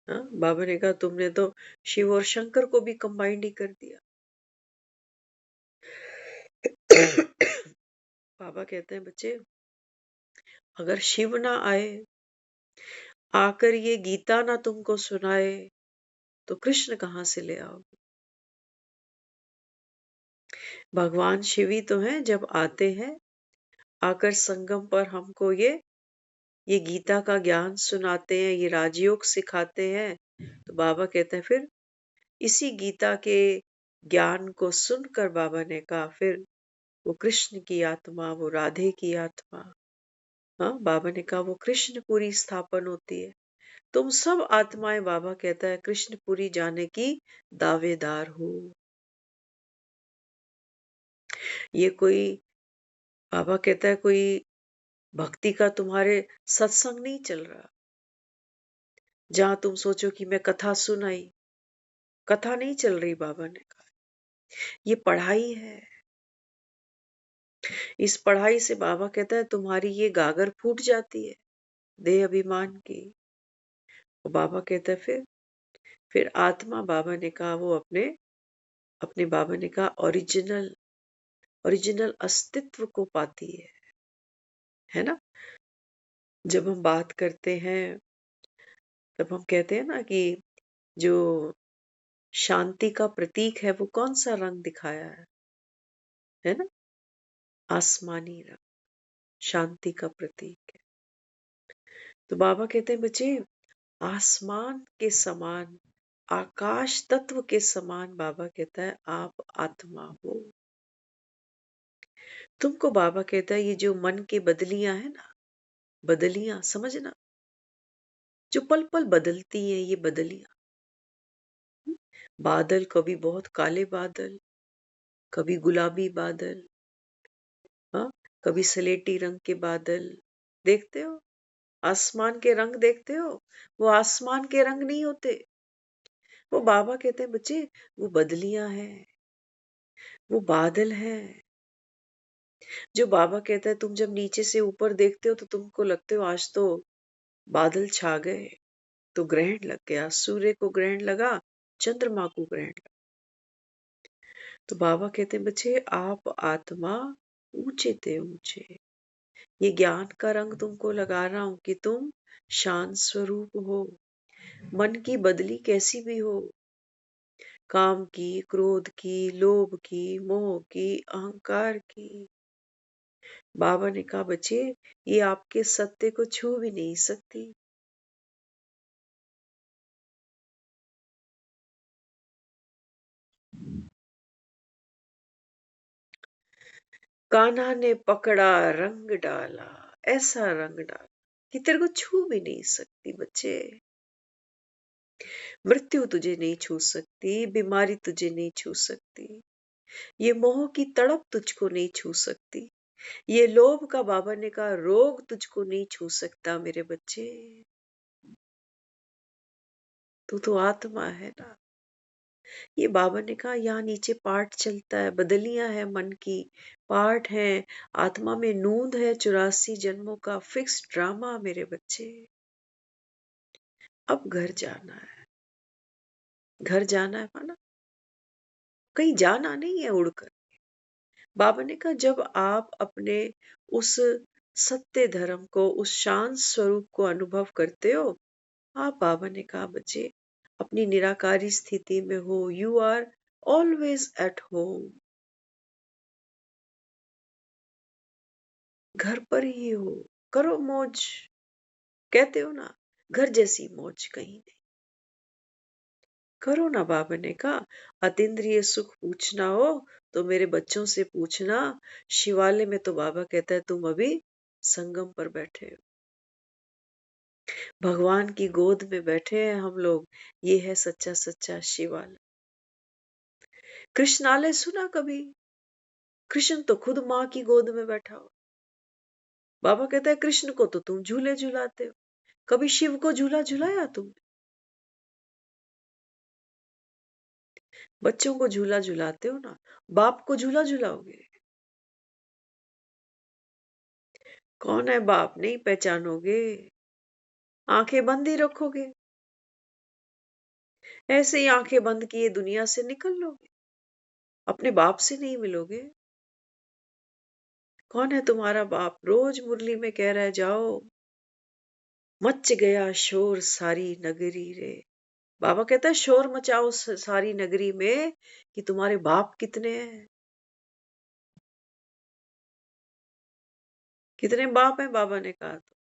हाँ, बाबा ने कहा तुमने तो शिव और शंकर को भी कंबाइंड ही कर दिया। बाबा कहते हैं बच्चे अगर शिव ना आए, आकर ये गीता ना तुमको सुनाए, तो कृष्ण कहां से ले आओगे? भगवान शिव ही तो हैं, जब आते हैं आकर संगम पर हमको ये गीता का ज्ञान सुनाते हैं, ये राजयोग सिखाते हैं। तो बाबा कहते हैं फिर इसी गीता के ज्ञान को सुनकर बाबा ने कहा फिर वो कृष्ण की आत्मा, वो राधे की आत्मा, हाँ, बाबा ने कहा वो कृष्णपुरी स्थापन होती है। तुम सब आत्माएं, बाबा कहता है, कृष्णपुरी जाने की दावेदार हो। ये कोई, बाबा कहता है कोई भक्ति का तुम्हारे सत्संग नहीं चल रहा, जहां तुम सोचो कि मैं कथा सुनाई। कथा नहीं चल रही, बाबा ने कहा ये पढ़ाई है। इस पढ़ाई से बाबा कहता है तुम्हारी ये गागर फूट जाती है देह अभिमान की। और बाबा कहता है फिर आत्मा, बाबा ने कहा वो अपने अपने बाबा ने कहा ओरिजिनल अस्तित्व को पाती है ना। जब हम बात करते हैं तब हम कहते हैं ना कि जो शांति का प्रतीक है वो कौन सा रंग दिखाया है ना, आसमानी रंग शांति का प्रतीक है। तो बाबा कहते हैं बच्चे आसमान के समान, आकाश तत्व के समान, बाबा कहता है आप आत्मा हो। तुमको बाबा कहता है ये जो मन के बदलियां है ना, बदलियां समझना, जो पल पल बदलती है ये बदलियां। बादल कभी बहुत काले बादल, कभी गुलाबी बादल, हाँ, कभी सलेटी रंग के बादल। देखते हो आसमान के रंग, देखते हो वो आसमान के रंग नहीं होते। वो बाबा कहते हैं बच्चे वो बदलियां हैं, वो बादल हैं। जो बाबा कहता है तुम जब नीचे से ऊपर देखते हो तो तुमको लगते हो आज तो बादल छा गए, तो ग्रहण लग गया, सूर्य को ग्रहण लगा, चंद्रमा को ग्रहण लगा। तो बाबा कहते हैं बच्चे आप आत्मा ऊंचे थे ऊंचे, ये ज्ञान का रंग तुमको लगा रहा हूं कि तुम शांत स्वरूप हो। मन की बदली कैसी भी हो, काम की, क्रोध की, लोभ की, मोह की, अहंकार की, बाबा ने कहा बच्चे ये आपके सत्य को छू भी नहीं सकती। कान्हा ने पकड़ा रंग डाला, ऐसा रंग डाला कि तेरे को छू भी नहीं सकती बच्चे। मृत्यु तुझे नहीं छू सकती, बीमारी तुझे नहीं छू सकती, ये मोह की तड़प तुझको नहीं छू सकती, ये लोभ का बाबा ने कहा रोग तुझको नहीं छू सकता मेरे बच्चे। तू तो आत्मा है ना। ये बाबा ने कहा यहाँ नीचे पाठ चलता है, बदलियां है मन की, पाठ है, आत्मा में नूंद है 84 जन्मों का फिक्स ड्रामा मेरे बच्चे। अब घर जाना है, घर जाना है माना, कहीं जाना नहीं है उड़कर। बाबा ने कहा जब आप अपने उस सत्य धर्म को, उस शांत स्वरूप को अनुभव करते हो, आप, बाबा ने कहा बच्चे, अपनी निराकारी स्थिति में हो, you are always at home, घर पर ही हो, करो मौज। कहते हो ना, घर जैसी मौज कहीं नहीं। करो ना, बाबा ने कहा अतीन्द्रिय सुख पूछना हो तो मेरे बच्चों से पूछना। शिवालय में तो बाबा कहता है तुम अभी संगम पर बैठे हो, भगवान की गोद में बैठे हैं हम लोग। ये है सच्चा सच्चा शिवालय। कृष्णालय सुना कभी? कृष्ण तो खुद माँ की गोद में बैठा हो। बाबा कहता है कृष्ण को तो तुम झूले झुलाते हो, कभी शिव को झूला झुलाया तुमने? बच्चों को झूला झुलाते हो ना, बाप को झूला झुलाओगे? कौन है बाप नहीं पहचानोगे, आंखें बंद ही रखोगे, ऐसे ही आंखें बंद किए दुनिया से निकल लोगे, अपने बाप से नहीं मिलोगे। कौन है तुम्हारा बाप? रोज मुरली में कह रहा है जाओ, मच गया शोर सारी नगरी रे। बाबा कहता है शोर मचाओ सारी नगरी में कि तुम्हारे बाप कितने हैं, कितने बाप हैं। बाबा ने कहा तो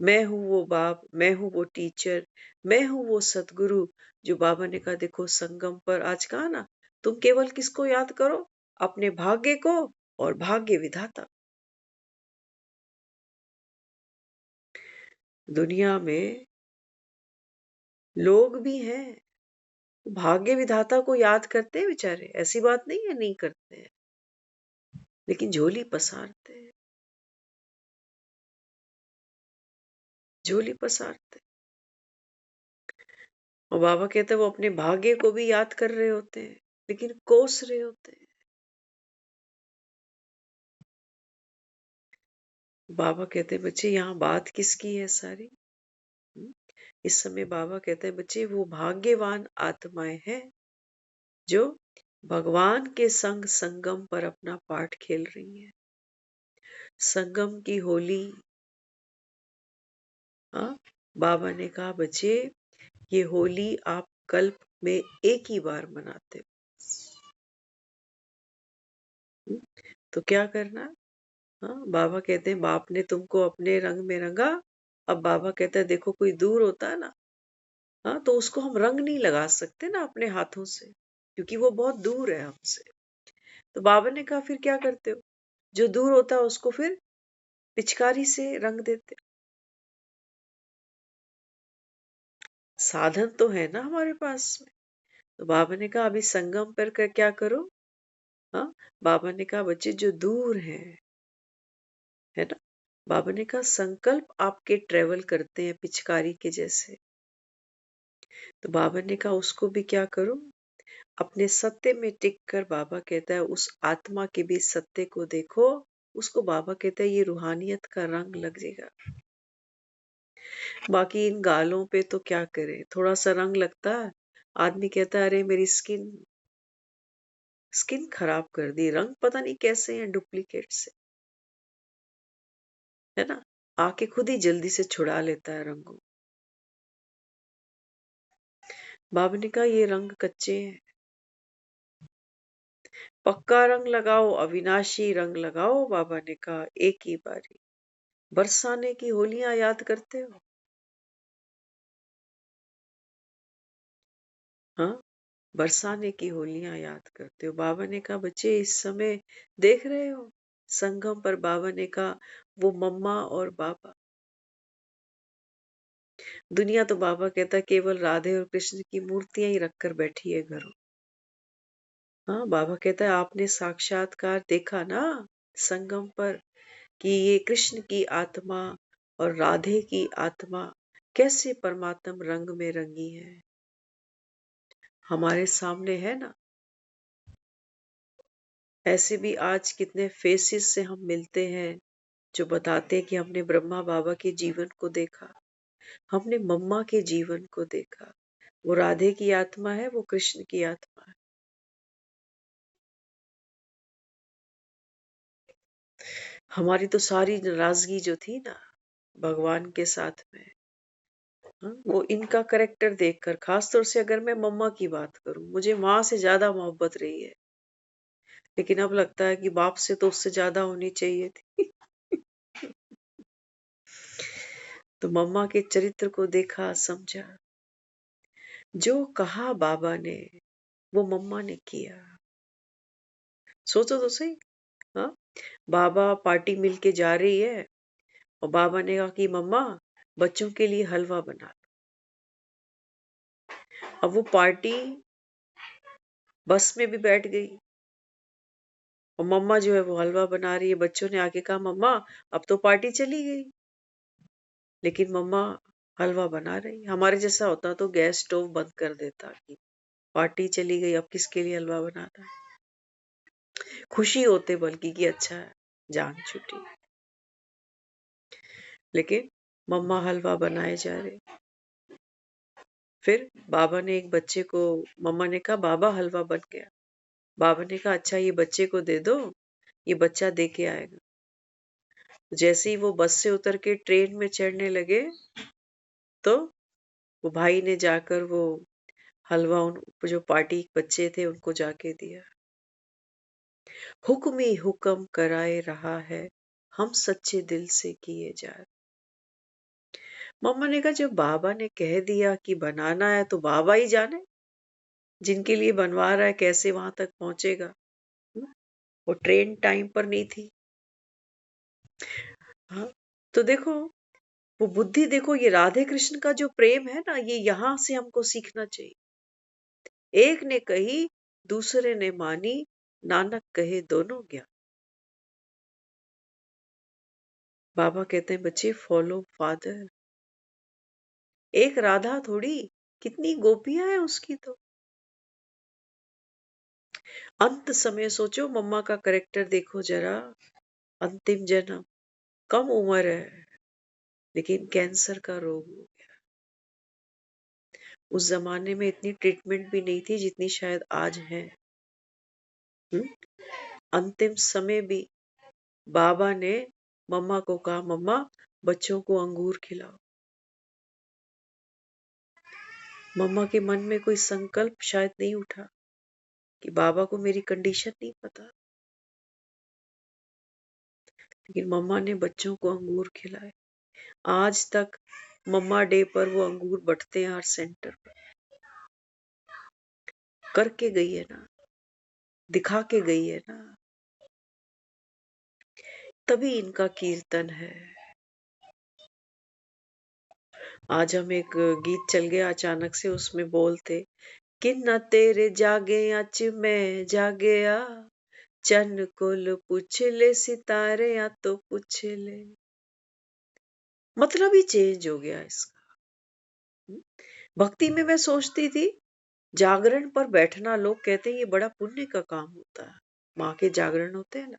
मैं हूं वो बाप, मैं हूं वो टीचर, मैं हूं वो सतगुरु। जो बाबा ने कहा देखो संगम पर आज कहा ना, तुम केवल किसको याद करो? अपने भाग्य को और भाग्य विधाता। दुनिया में लोग भी हैं, भाग्य विधाता को याद करते हैं बेचारे, ऐसी बात नहीं है नहीं करते हैं, लेकिन झोली पसारते हैं, झोली पसारते हैं। और बाबा कहते हैं वो अपने भाग्य को भी याद कर रहे होते हैं, लेकिन कोस रहे होते हैं। बाबा कहते हैं बच्चे यहाँ बात किसकी है सारी? हम्म? इस समय बाबा कहते हैं बच्चे वो भाग्यवान आत्माएं हैं जो भगवान के संग संगम पर अपना पाठ खेल रही हैं। संगम की होली, हाँ, बाबा ने कहा बच्चे ये होली आप कल्प में एक ही बार मनाते हो। तो क्या करना? हाँ, बाबा कहते हैं बाप ने तुमको अपने रंग में रंगा। अब बाबा कहता है देखो कोई दूर होता है ना, हाँ, तो उसको हम रंग नहीं लगा सकते ना अपने हाथों से, क्योंकि वो बहुत दूर है हमसे। तो बाबा ने कहा फिर क्या करते हो? जो दूर होता है उसको फिर पिचकारी से रंग देते। साधन तो है ना हमारे पास में। तो बाबा ने कहा अभी संगम पर क्या करो? हाँ, बाबा ने कहा बच्चे जो दूर हैं, है ना, बाबा ने कहा संकल्प आपके ट्रेवल करते हैं पिचकारी के जैसे। तो बाबा ने कहा उसको भी क्या करो? अपने सत्य में टिक कर, बाबा कहता है उस आत्मा के भी सत्य को देखो। उसको बाबा कहता है ये रूहानियत का रंग लग जाएगा। बाकी इन गालों पे तो क्या करे, थोड़ा सा रंग लगता है, आदमी कहता है अरे मेरी स्किन स्किन खराब कर दी, रंग पता नहीं कैसे हैं डुप्लीकेट से, है ना, आके खुद ही जल्दी से छुड़ा लेता है रंगों। बाबा ने कहा ये रंग कच्चे हैं, पक्का रंग लगाओ, अविनाशी रंग लगाओ। बाबा ने कहा एक ही बारी। बरसाने की होलियां याद करते हो? हाँ, बरसाने की होलियां याद करते हो। बाबा ने कहा बच्चे इस समय देख रहे हो संगम पर, बाबा ने कहा वो मम्मा और बाबा। दुनिया तो बाबा कहता है केवल राधे और कृष्ण की मूर्तियां ही रखकर बैठी है घरों। हाँ, बाबा कहता है आपने साक्षात्कार देखा ना संगम पर कि ये कृष्ण की आत्मा और राधे की आत्मा कैसे परमात्म रंग में रंगी है, हमारे सामने है ना। ऐसे भी आज कितने फेसेस से हम मिलते हैं जो बताते हैं कि हमने ब्रह्मा बाबा के जीवन को देखा, हमने मम्मा के जीवन को देखा। वो राधे की आत्मा है, वो कृष्ण की आत्मा है। हमारी तो सारी नाराजगी जो थी ना भगवान के साथ में, हाँ, वो इनका करेक्टर देखकर, खासतौर से अगर मैं मम्मा की बात करूं, मुझे माँ से ज्यादा मोहब्बत रही है, लेकिन अब लगता है कि बाप से तो उससे ज्यादा होनी चाहिए थी। तो मम्मा के चरित्र को देखा, समझा, जो कहा बाबा ने वो मम्मा ने किया। सोचो तो सही, हाँ, बाबा पार्टी मिलके जा रही है और बाबा ने कहा कि मम्मा बच्चों के लिए हलवा बना लो। अब वो पार्टी बस में भी बैठ गई और मम्मा जो है वो हलवा बना रही है। बच्चों ने आके कहा मम्मा अब तो पार्टी चली गई, लेकिन मम्मा हलवा बना रही। हमारे जैसा होता तो गैस स्टोव बंद कर देता कि पार्टी चली गई, अब किसके लिए हलवा बनाना है। खुशी होते बल्कि कि अच्छा है जान छुटी, लेकिन मम्मा हलवा बनाए जा रहे। फिर बाबा ने एक बच्चे को, मम्मा ने कहा बाबा हलवा बन गया। बाबा ने कहा अच्छा ये बच्चे को दे दो, ये बच्चा दे के आएगा। जैसे ही वो बस से उतर के ट्रेन में चढ़ने लगे तो वो भाई ने जाकर वो हलवा उन जो पार्टी बच्चे थे उनको जाके दिया। हुक्म ही हुक्म कराए रहा है, हम सच्चे दिल से किए जा। मम्मा ने कहा जब बाबा ने कह दिया कि बनाना है तो बाबा ही जाने, जिनके लिए बनवा रहा है कैसे वहां तक पहुंचेगा। वो ट्रेन टाइम पर नहीं थी। हाँ, तो देखो वो बुद्धि, देखो ये राधे कृष्ण का जो प्रेम है ना, ये यहां से हमको सीखना चाहिए। एक ने कही दूसरे ने मानी, नानक कहे दोनों ज्ञान। बाबा कहते हैं बच्चे फॉलो फादर। एक राधा थोड़ी, कितनी गोपियां हैं उसकी तो। अंत समय सोचो, मम्मा का करेक्टर देखो जरा। अंतिम जन्म, कम उम्र है लेकिन कैंसर का रोग हो गया। उस जमाने में इतनी ट्रीटमेंट भी नहीं थी जितनी शायद आज है। अंतिम समय भी बाबा ने मम्मा को कहा मम्मा बच्चों को अंगूर खिलाओ। मम्मा के मन में कोई संकल्प शायद नहीं उठा कि बाबा को मेरी कंडीशन नहीं पता, लेकिन मम्मा ने बच्चों को अंगूर खिलाए। आज तक मम्मा डे पर वो अंगूर बंटते हैं हर सेंटर पर। करके गई है ना, दिखा के गई है ना, तभी इनका कीर्तन है। आज हम एक गीत चल गया अचानक से, उसमें बोलते कि न तेरे जागे अच मैं जागया, चन कोल पूछ ले सितारे या तो पूछ ले। मतलब ही चेंज हो गया इसका। भक्ति में मैं सोचती थी जागरण पर बैठना, लोग कहते हैं ये बड़ा पुण्य का काम होता है, माँ के जागरण होते हैं ना,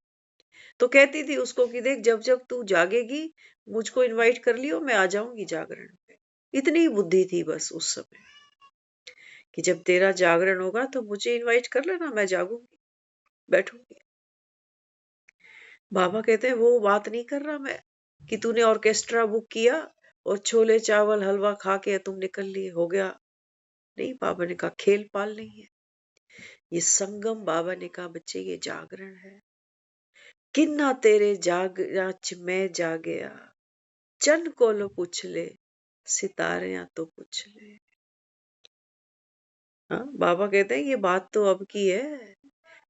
तो कहती थी उसको कि देख जब जब तू जागेगी मुझको इनवाइट कर लियो, मैं आ जाऊंगी जागरण पे। इतनी ही बुद्धि थी बस उस समय कि जब तेरा जागरण होगा तो मुझे इनवाइट कर लेना, मैं जागूंगी बैठूंगी। बाबा कहते हैं वो बात नहीं कर रहा मैं कि तूने ऑर्केस्ट्रा बुक किया और छोले चावल हलवा खा के तुम निकल लिए, हो गया। नहीं, बाबा ने कहा खेल पाल नहीं है ये संगम। बाबा ने कहा बच्चे ये जागरण है। किन्ना तेरे जाग राच मैं जागया, चन को लो पूछ ले सितारे तो पूछ ले। हाँ, बाबा कहते हैं ये बात तो अब की है,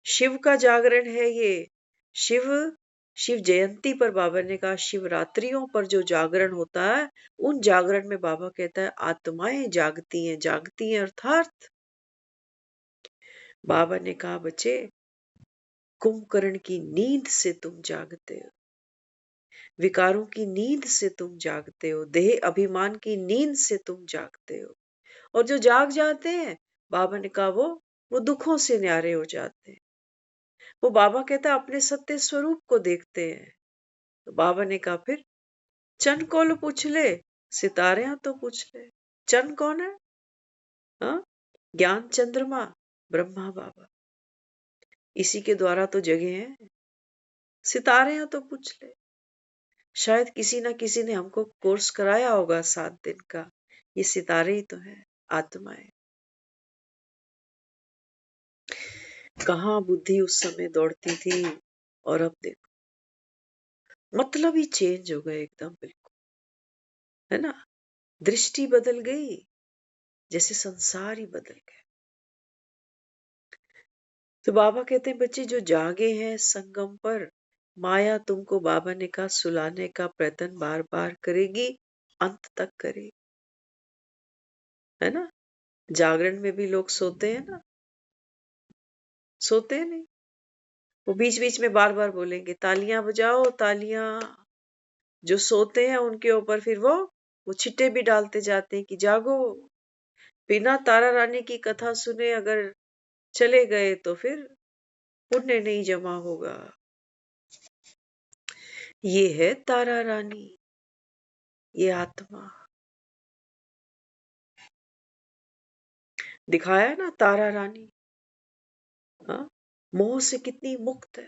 शिव का जागरण है ये। शिव शिव जयंती पर बाबा ने कहा शिवरात्रियों पर जो जागरण होता है, उन जागरण में बाबा कहता है आत्माएं जागती हैं अर्थात बाबा ने कहा बच्चे कुंभकर्ण की नींद से तुम जागते हो, विकारों की नींद से तुम जागते हो, देह अभिमान की नींद से तुम जागते हो। और जो जाग जाते हैं, बाबा ने कहा वो दुखों से न्यारे हो जाते हैं। वो बाबा कहता अपने सत्य स्वरूप को देखते हैं। तो बाबा ने कहा फिर चंद को लो पूछ ले, सितारे तो पूछ ले। चंद कौन है? हाँ, ज्ञान चंद्रमा ब्रह्मा बाबा, इसी के द्वारा तो जगे हैं। सितारे तो पूछ ले। शायद किसी ना किसी ने हमको कोर्स कराया होगा 7 दिन का। ये सितारे ही तो है, आत्माएं। कहाँ बुद्धि उस समय दौड़ती थी और अब देखो, मतलब ही चेंज हो गए एकदम बिल्कुल, है ना। दृष्टि बदल गई, जैसे संसार ही बदल गया। तो बाबा कहते हैं बच्चे जो जागे हैं संगम पर, माया तुमको बाबा ने कहा सुलाने का प्रयत्न बार बार करेगी, अंत तक करेगी, है ना। जागरण में भी लोग सोते हैं ना, सोते हैं नहीं, वो बीच बीच में बार बार बोलेंगे तालियां बजाओ तालियां। जो सोते हैं उनके ऊपर फिर वो छिट्टे भी डालते जाते हैं कि जागो। बिना तारा रानी की कथा सुने अगर चले गए तो फिर पुण्य नहीं जमा होगा। ये है तारा रानी, ये आत्मा। दिखाया ना तारा रानी, हाँ, मोह से कितनी मुक्त है,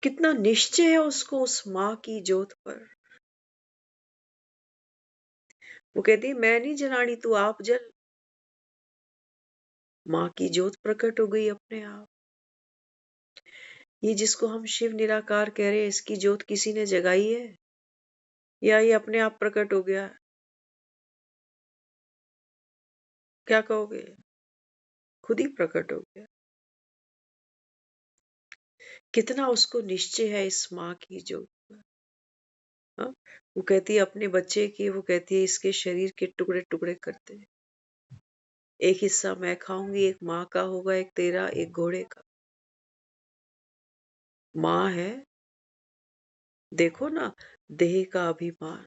कितना निश्चय है उसको उस माँ की जोत पर। वो कहती है मैं नहीं जलानी, तू आप जल। माँ की जोत प्रकट हो गई अपने आप। ये जिसको हम शिव निराकार कह रहे हैं, इसकी जोत किसी ने जगाई है या ये अपने आप प्रकट हो गया? क्या कहोगे? खुद ही प्रकट हो गया। कितना उसको निश्चय है इस माँ की जोत पर। हाँ? वो कहती है अपने बच्चे की, वो कहती है इसके शरीर के टुकड़े टुकड़े करते हैं। एक हिस्सा मैं खाऊंगी, एक माँ का होगा, एक तेरा, एक घोड़े का। माँ है, देखो ना, देह का अभिमान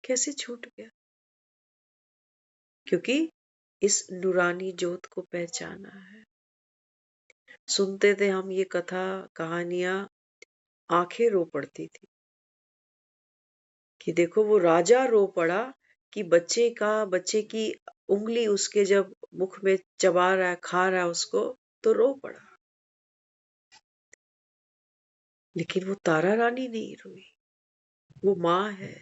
कैसे छूट गया, क्योंकि इस नूरानी जोत को पहचाना है। सुनते थे हम ये कथा कहानियां, आंखें रो पड़ती थी कि देखो वो राजा रो पड़ा कि बच्चे की उंगली उसके जब मुख में चबा रहा है, खा रहा है उसको, तो रो पड़ा। लेकिन वो तारा रानी नहीं रोई, वो माँ है,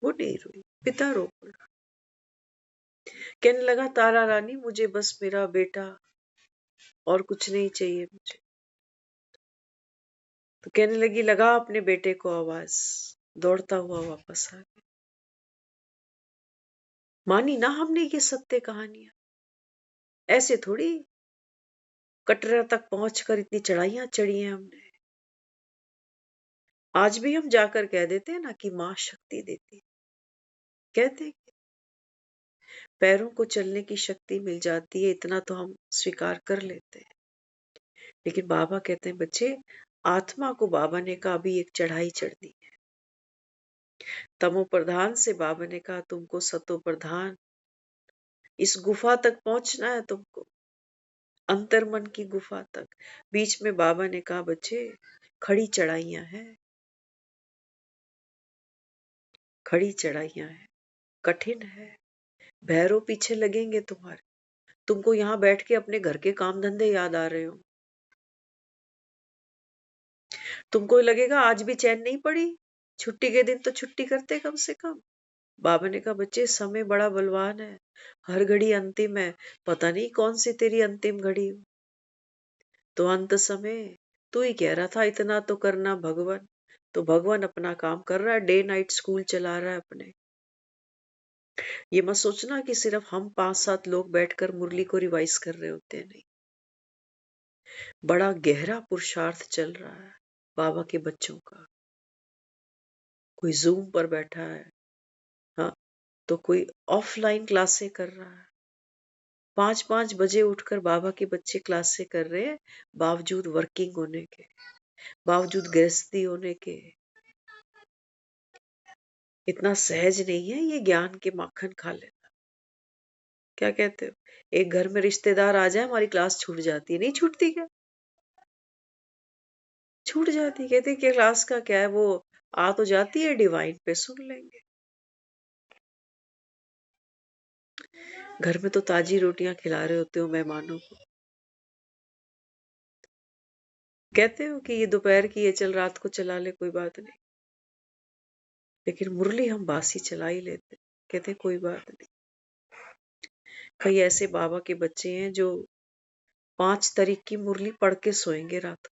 वो नहीं रोई, पिता रो पड़ा। कहने लगा तारा रानी मुझे बस मेरा बेटा, और कुछ नहीं चाहिए मुझे। तो कहने लगी लगा अपने बेटे को आवाज, दौड़ता हुआ वापस आ गया। मानी ना हमने ये सत्य कहानियां, ऐसे थोड़ी कटरा तक पहुंचकर इतनी चढ़ाइयां चढ़ी हैं हमने। आज भी हम जाकर कह देते हैं ना कि माँ शक्ति देती, कहते हैं कि पैरों को चलने की शक्ति मिल जाती है, इतना तो हम स्वीकार कर लेते हैं। लेकिन बाबा कहते हैं बच्चे, आत्मा को बाबा ने कहा अभी एक चढ़ाई चढ़नी है। तमो प्रधान से बाबा ने कहा तुमको सतो प्रधान, इस गुफा तक पहुंचना है तुमको, अंतर्मन की गुफा तक। बीच में बाबा ने कहा बच्चे खड़ी चढ़ाइयां हैं, खड़ी चढ़ाइयां हैं, कठिन है, भैरव पीछे लगेंगे तुम्हारे। तुमको यहाँ बैठ के अपने घर के काम धंधे याद आ रहे हो, तुमको लगेगा आज भी चैन नहीं पड़ी, छुट्टी के दिन तो छुट्टी करते कम से कम। बाबा ने कहा बच्चे समय बड़ा बलवान है, हर घड़ी अंतिम है, पता नहीं कौन सी तेरी अंतिम घड़ी हो। तो अंत समय तू ही कह रहा था इतना तो करना भगवान, तो भगवान अपना काम कर रहा है, डे नाइट स्कूल चला रहा है अपने। ये मत सोचना कि सिर्फ हम 5-7 लोग बैठकर मुरली को रिवाइज कर रहे होते हैं, नहीं। बड़ा गहरा पुरुषार्थ चल रहा है बाबा के बच्चों का। कोई जूम पर बैठा है, हाँ, तो कोई ऑफलाइन क्लासें कर रहा है। 5-5 बजे उठकर बाबा के बच्चे क्लासें कर रहे हैं, बावजूद वर्किंग होने के, बावजूद गृहस्थी होने के। इतना सहज नहीं है ये ज्ञान के माखन खा लेना। क्या कहते हो? एक घर में रिश्तेदार आ जाए, हमारी क्लास छूट जाती है। नहीं छूटती क्या? छूट जाती। कहते कि क्लास का क्या है, वो आ तो जाती है डिवाइन पे, सुन लेंगे। घर में तो ताजी रोटियां खिला रहे होते हो मेहमानों को। कहते हो कि ये दोपहर की ये चल, रात को चला ले, कोई बात नहीं। लेकिन मुरली हम बासी चला ही लेते। कहते कोई बात नहीं। कई ऐसे बाबा के बच्चे हैं जो 5 तारीख की मुरली पढ़ के सोएंगे रात को।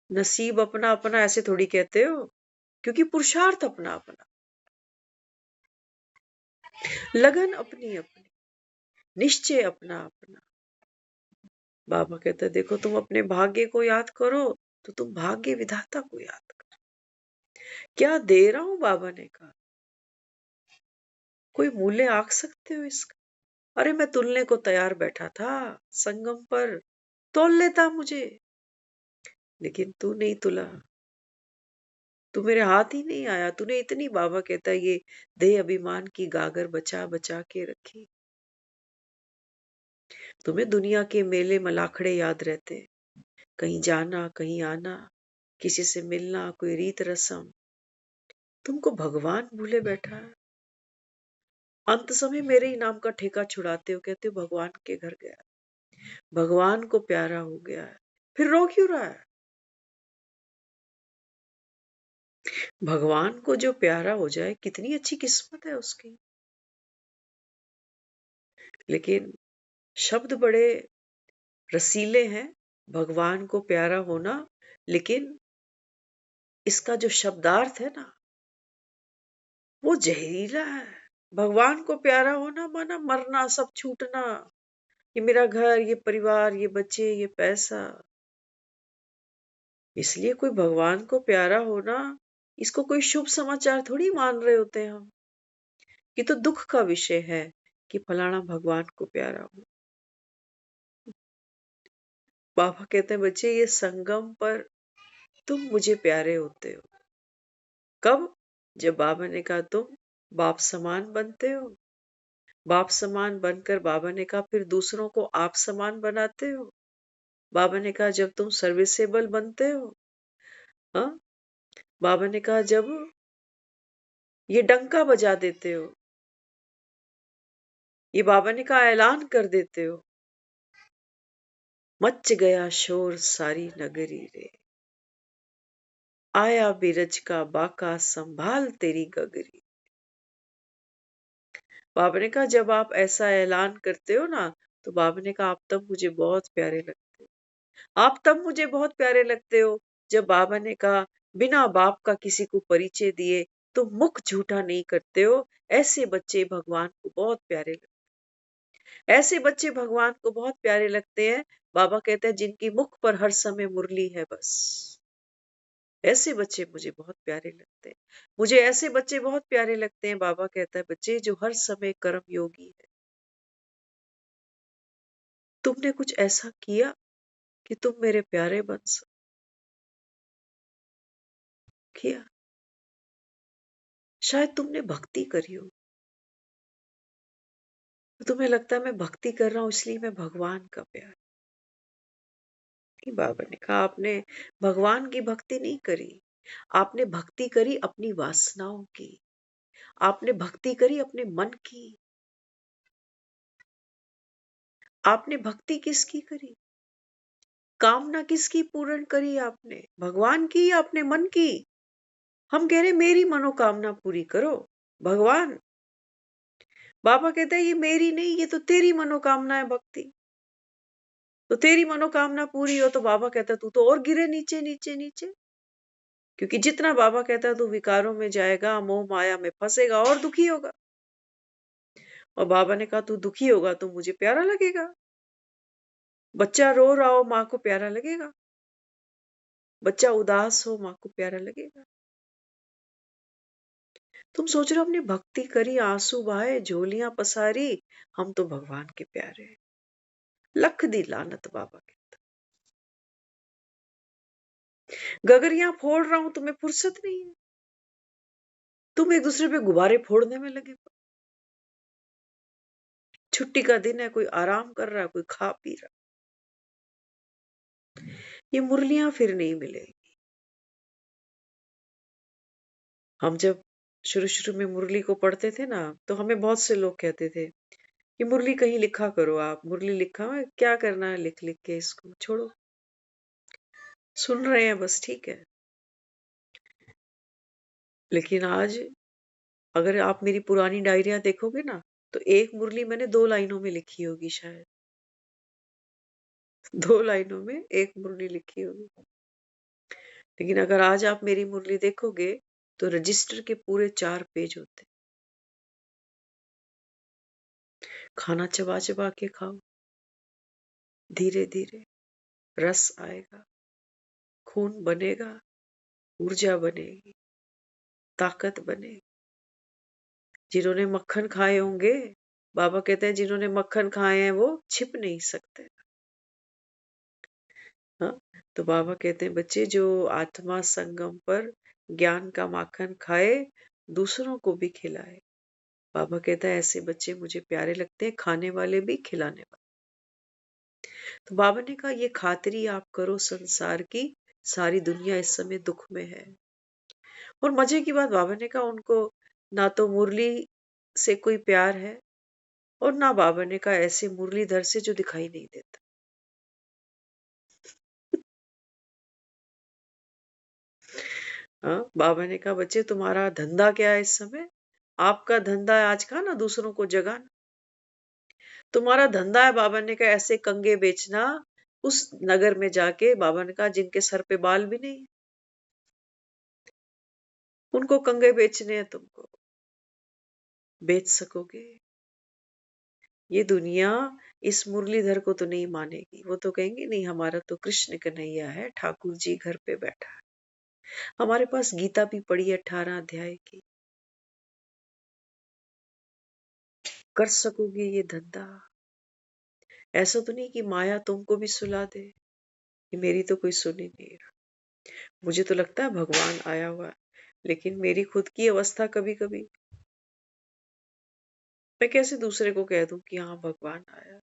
नसीब अपना अपना ऐसे थोड़ी कहते हो, क्योंकि पुरुषार्थ अपना अपना, लगन अपनी अपनी, निश्चय अपना अपना। बाबा कहते हैं देखो, तुम अपने भाग्य को याद करो तो तुम भाग्य विधाता को याद करो। क्या दे रहा हूं बाबा ने कहा, कोई मूल्य आंक सकते हो इसका? अरे मैं तुलने को तैयार बैठा था संगम पर, तोल लेता मुझे, लेकिन तू नहीं तुला, तू मेरे हाथ ही नहीं आया। तूने इतनी, बाबा कहता है, ये देह अभिमान की गागर बचा बचा के रखी। तुम्हें दुनिया के मेले मलाखड़े याद रहते, कहीं जाना कहीं आना, किसी से मिलना, कोई रीत रस्म। तुमको भगवान भूले बैठा है। अंत समय मेरे ही नाम का ठेका छुड़ाते हो, कहते हो भगवान के घर गया, भगवान को प्यारा हो गया है, फिर रो क्यों रहा है? भगवान को जो प्यारा हो जाए, कितनी अच्छी किस्मत है उसकी। लेकिन शब्द बड़े रसीले हैं, भगवान को प्यारा होना, लेकिन इसका जो शब्दार्थ है ना, वो जहरीला है। भगवान को प्यारा होना माना मरना, सब छूटना, ये मेरा घर, ये परिवार, ये बच्चे, ये पैसा। इसलिए कोई भगवान को प्यारा होना, इसको कोई शुभ समाचार थोड़ी मान रहे होते हैं हम। ये तो दुख का विषय है कि फलाना भगवान को प्यारा हो। बाबा कहते हैं बच्चे, ये संगम पर तुम मुझे प्यारे होते हो। कब? जब बाबा ने कहा तुम बाप समान बनते हो। बाप समान बनकर बाबा ने कहा फिर दूसरों को आप समान बनाते हो। बाबा ने कहा जब तुम सर्विसेबल बनते हो। हाँ, बाबा ने कहा जब ये डंका बजा देते हो, ये बाबा ने कहा ऐलान कर देते हो, मच गया शोर सारी नगरी रे, आया बिरज का बाका संभाल तेरी गगरी। बाबा ने कहा जब आप ऐसा ऐलान करते हो ना, तो बाबा ने कहा आप तब मुझे बहुत प्यारे लगते हो। आप तब मुझे बहुत प्यारे लगते हो जब बाबा ने कहा बिना बाप का किसी को परिचय दिए तुम मुख झूठा नहीं करते हो। ऐसे बच्चे भगवान को बहुत प्यारे लगते, ऐसे बच्चे भगवान को बहुत प्यारे लगते हैं। बाबा कहते हैं जिनकी मुख पर हर समय मुरली है, बस ऐसे बच्चे मुझे बहुत प्यारे लगते हैं। मुझे ऐसे बच्चे बहुत प्यारे लगते हैं। बाबा कहता है बच्चे जो हर समय कर्म योगी है। तुमने कुछ ऐसा किया कि तुम मेरे प्यारे बन सको? किया? शायद तुमने भक्ति करी हो, तो तुम्हें लगता है मैं भक्ति कर रहा हूं इसलिए मैं भगवान का प्यार। कि बाबा ने कहा आपने भगवान की भक्ति नहीं करी, आपने भक्ति करी अपनी वासनाओं की, आपने भक्ति करी अपने मन की। आपने भक्ति किसकी करी? कामना किसकी पूर्ण करी आपने? भगवान की या अपने मन की? हम कह रहे मेरी मनोकामना पूरी करो भगवान। बाबा कहता है ये मेरी नहीं, ये तो तेरी मनोकामना है भक्ति। तो तेरी मनोकामना पूरी हो तो बाबा कहता है तू तो और गिरे नीचे नीचे नीचे। क्योंकि जितना बाबा कहता है तू विकारों में जाएगा, मोह माया में फंसेगा और दुखी होगा। और बाबा ने कहा तू दुखी होगा तो मुझे प्यारा लगेगा। बच्चा रो रहा हो माँ को प्यारा लगेगा, बच्चा उदास हो माँ को प्यारा लगेगा। तुम सोच रहे हो अपनी भक्ति करी, आंसू बहाए, झोलियां पसारी, हम तो भगवान के प्यारे हैं। लख दी लानत बाबा के। गगरियां फोड़ रहा हूं, तुम्हें फुर्सत नहीं है। तुम एक दूसरे पे गुब्बारे फोड़ने में लगे। छुट्टी का दिन है, कोई आराम कर रहा है, कोई खा पी रहा। ये मुरलियां फिर नहीं मिलेगी। हम जब शुरू शुरू में मुरली को पढ़ते थे ना, तो हमें बहुत से लोग कहते थे कि मुरली कहीं लिखा करो, आप मुरली लिखा है, क्या करना है लिख लिख के, इसको छोड़ो, सुन रहे हैं बस, ठीक है। लेकिन आज अगर आप मेरी पुरानी डायरियां देखोगे ना, तो एक मुरली मैंने 2 लाइनों में लिखी होगी शायद। 2 लाइनों में एक मुरली लिखी होगी। लेकिन अगर आज आप मेरी मुरली देखोगे तो रजिस्टर के पूरे 4 पेज होते। खाना चबा चबा के खाओ, धीरे धीरे रस आएगा, खून बनेगा, ऊर्जा बनेगी, ताकत बनेगी। जिन्होंने मक्खन खाए होंगे, बाबा कहते हैं जिन्होंने मक्खन खाए हैं वो छिप नहीं सकते। हाँ, तो बाबा कहते हैं बच्चे जो आत्मा संगम पर ज्ञान का माखन खाए, दूसरों को भी खिलाए। बाबा कहता है ऐसे बच्चे मुझे प्यारे लगते हैं, खाने वाले भी खिलाने वाले। तो बाबा ने कहा ये खातिरी आप करो संसार की, सारी दुनिया इस समय दुख में है। और मजे की बात, बाबा ने कहा उनको ना तो मुरली से कोई प्यार है, और ना बाबा ने कहा ऐसे मुरलीधर से जो दिखाई नहीं देता। हाँ, बाबा ने कहा बच्चे तुम्हारा धंधा क्या है इस समय? आपका धंधा है आज का ना दूसरों को जगाना। तुम्हारा धंधा है, बाबा ने कहा ऐसे कंगे बेचना, उस नगर में जाके, बाबा ने कहा जिनके सर पे बाल भी नहीं, उनको कंगे बेचने हैं तुमको। बेच सकोगे? ये दुनिया इस मुरलीधर को तो नहीं मानेगी। वो तो कहेंगे नहीं, हमारा तो कृष्ण कन्हैया है, ठाकुर जी घर पे बैठा है। हमारे पास गीता भी पढ़ी है 18 अध्याय की। कर सकोगे ये धंधा? ऐसा तो नहीं कि माया तुमको भी सुला दे कि मेरी तो कोई सुन ही नहीं रहा। मुझे तो लगता है भगवान आया हुआ है, लेकिन मेरी खुद की अवस्था कभी कभी, मैं कैसे दूसरे को कह दूं कि हाँ भगवान आया।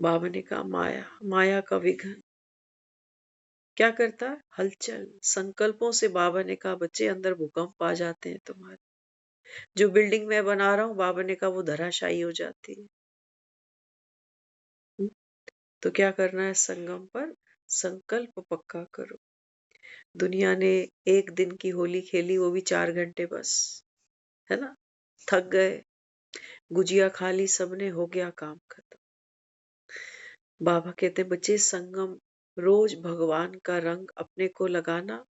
बाबा ने कहा माया, माया का विघन क्या करता है? हलचल। संकल्पों से बाबा ने कहा बच्चे अंदर भूकंप आ जाते हैं तुम्हारे। जो बिल्डिंग मैं बना रहा हूँ, बाबा ने कहा वो धराशायी हो जाती है। तो क्या करना है? संगम पर संकल्प पक्का करो। दुनिया ने एक दिन की होली खेली, वो भी 4 घंटे बस, है ना? थक गए, गुजिया खा ली सबने, हो गया काम खत्म। बाबा कहते बच्चे संगम, रोज भगवान का रंग अपने को लगाना।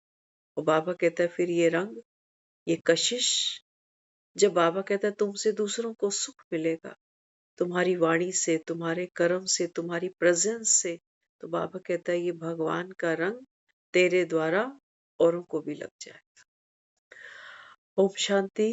और बाबा कहता है फिर ये रंग, ये कशिश, जब बाबा कहता है तुमसे दूसरों को सुख मिलेगा, तुम्हारी वाणी से, तुम्हारे कर्म से, तुम्हारी प्रेजेंस से, तो बाबा कहता है ये भगवान का रंग तेरे द्वारा औरों को भी लग जाए। ओम शांति।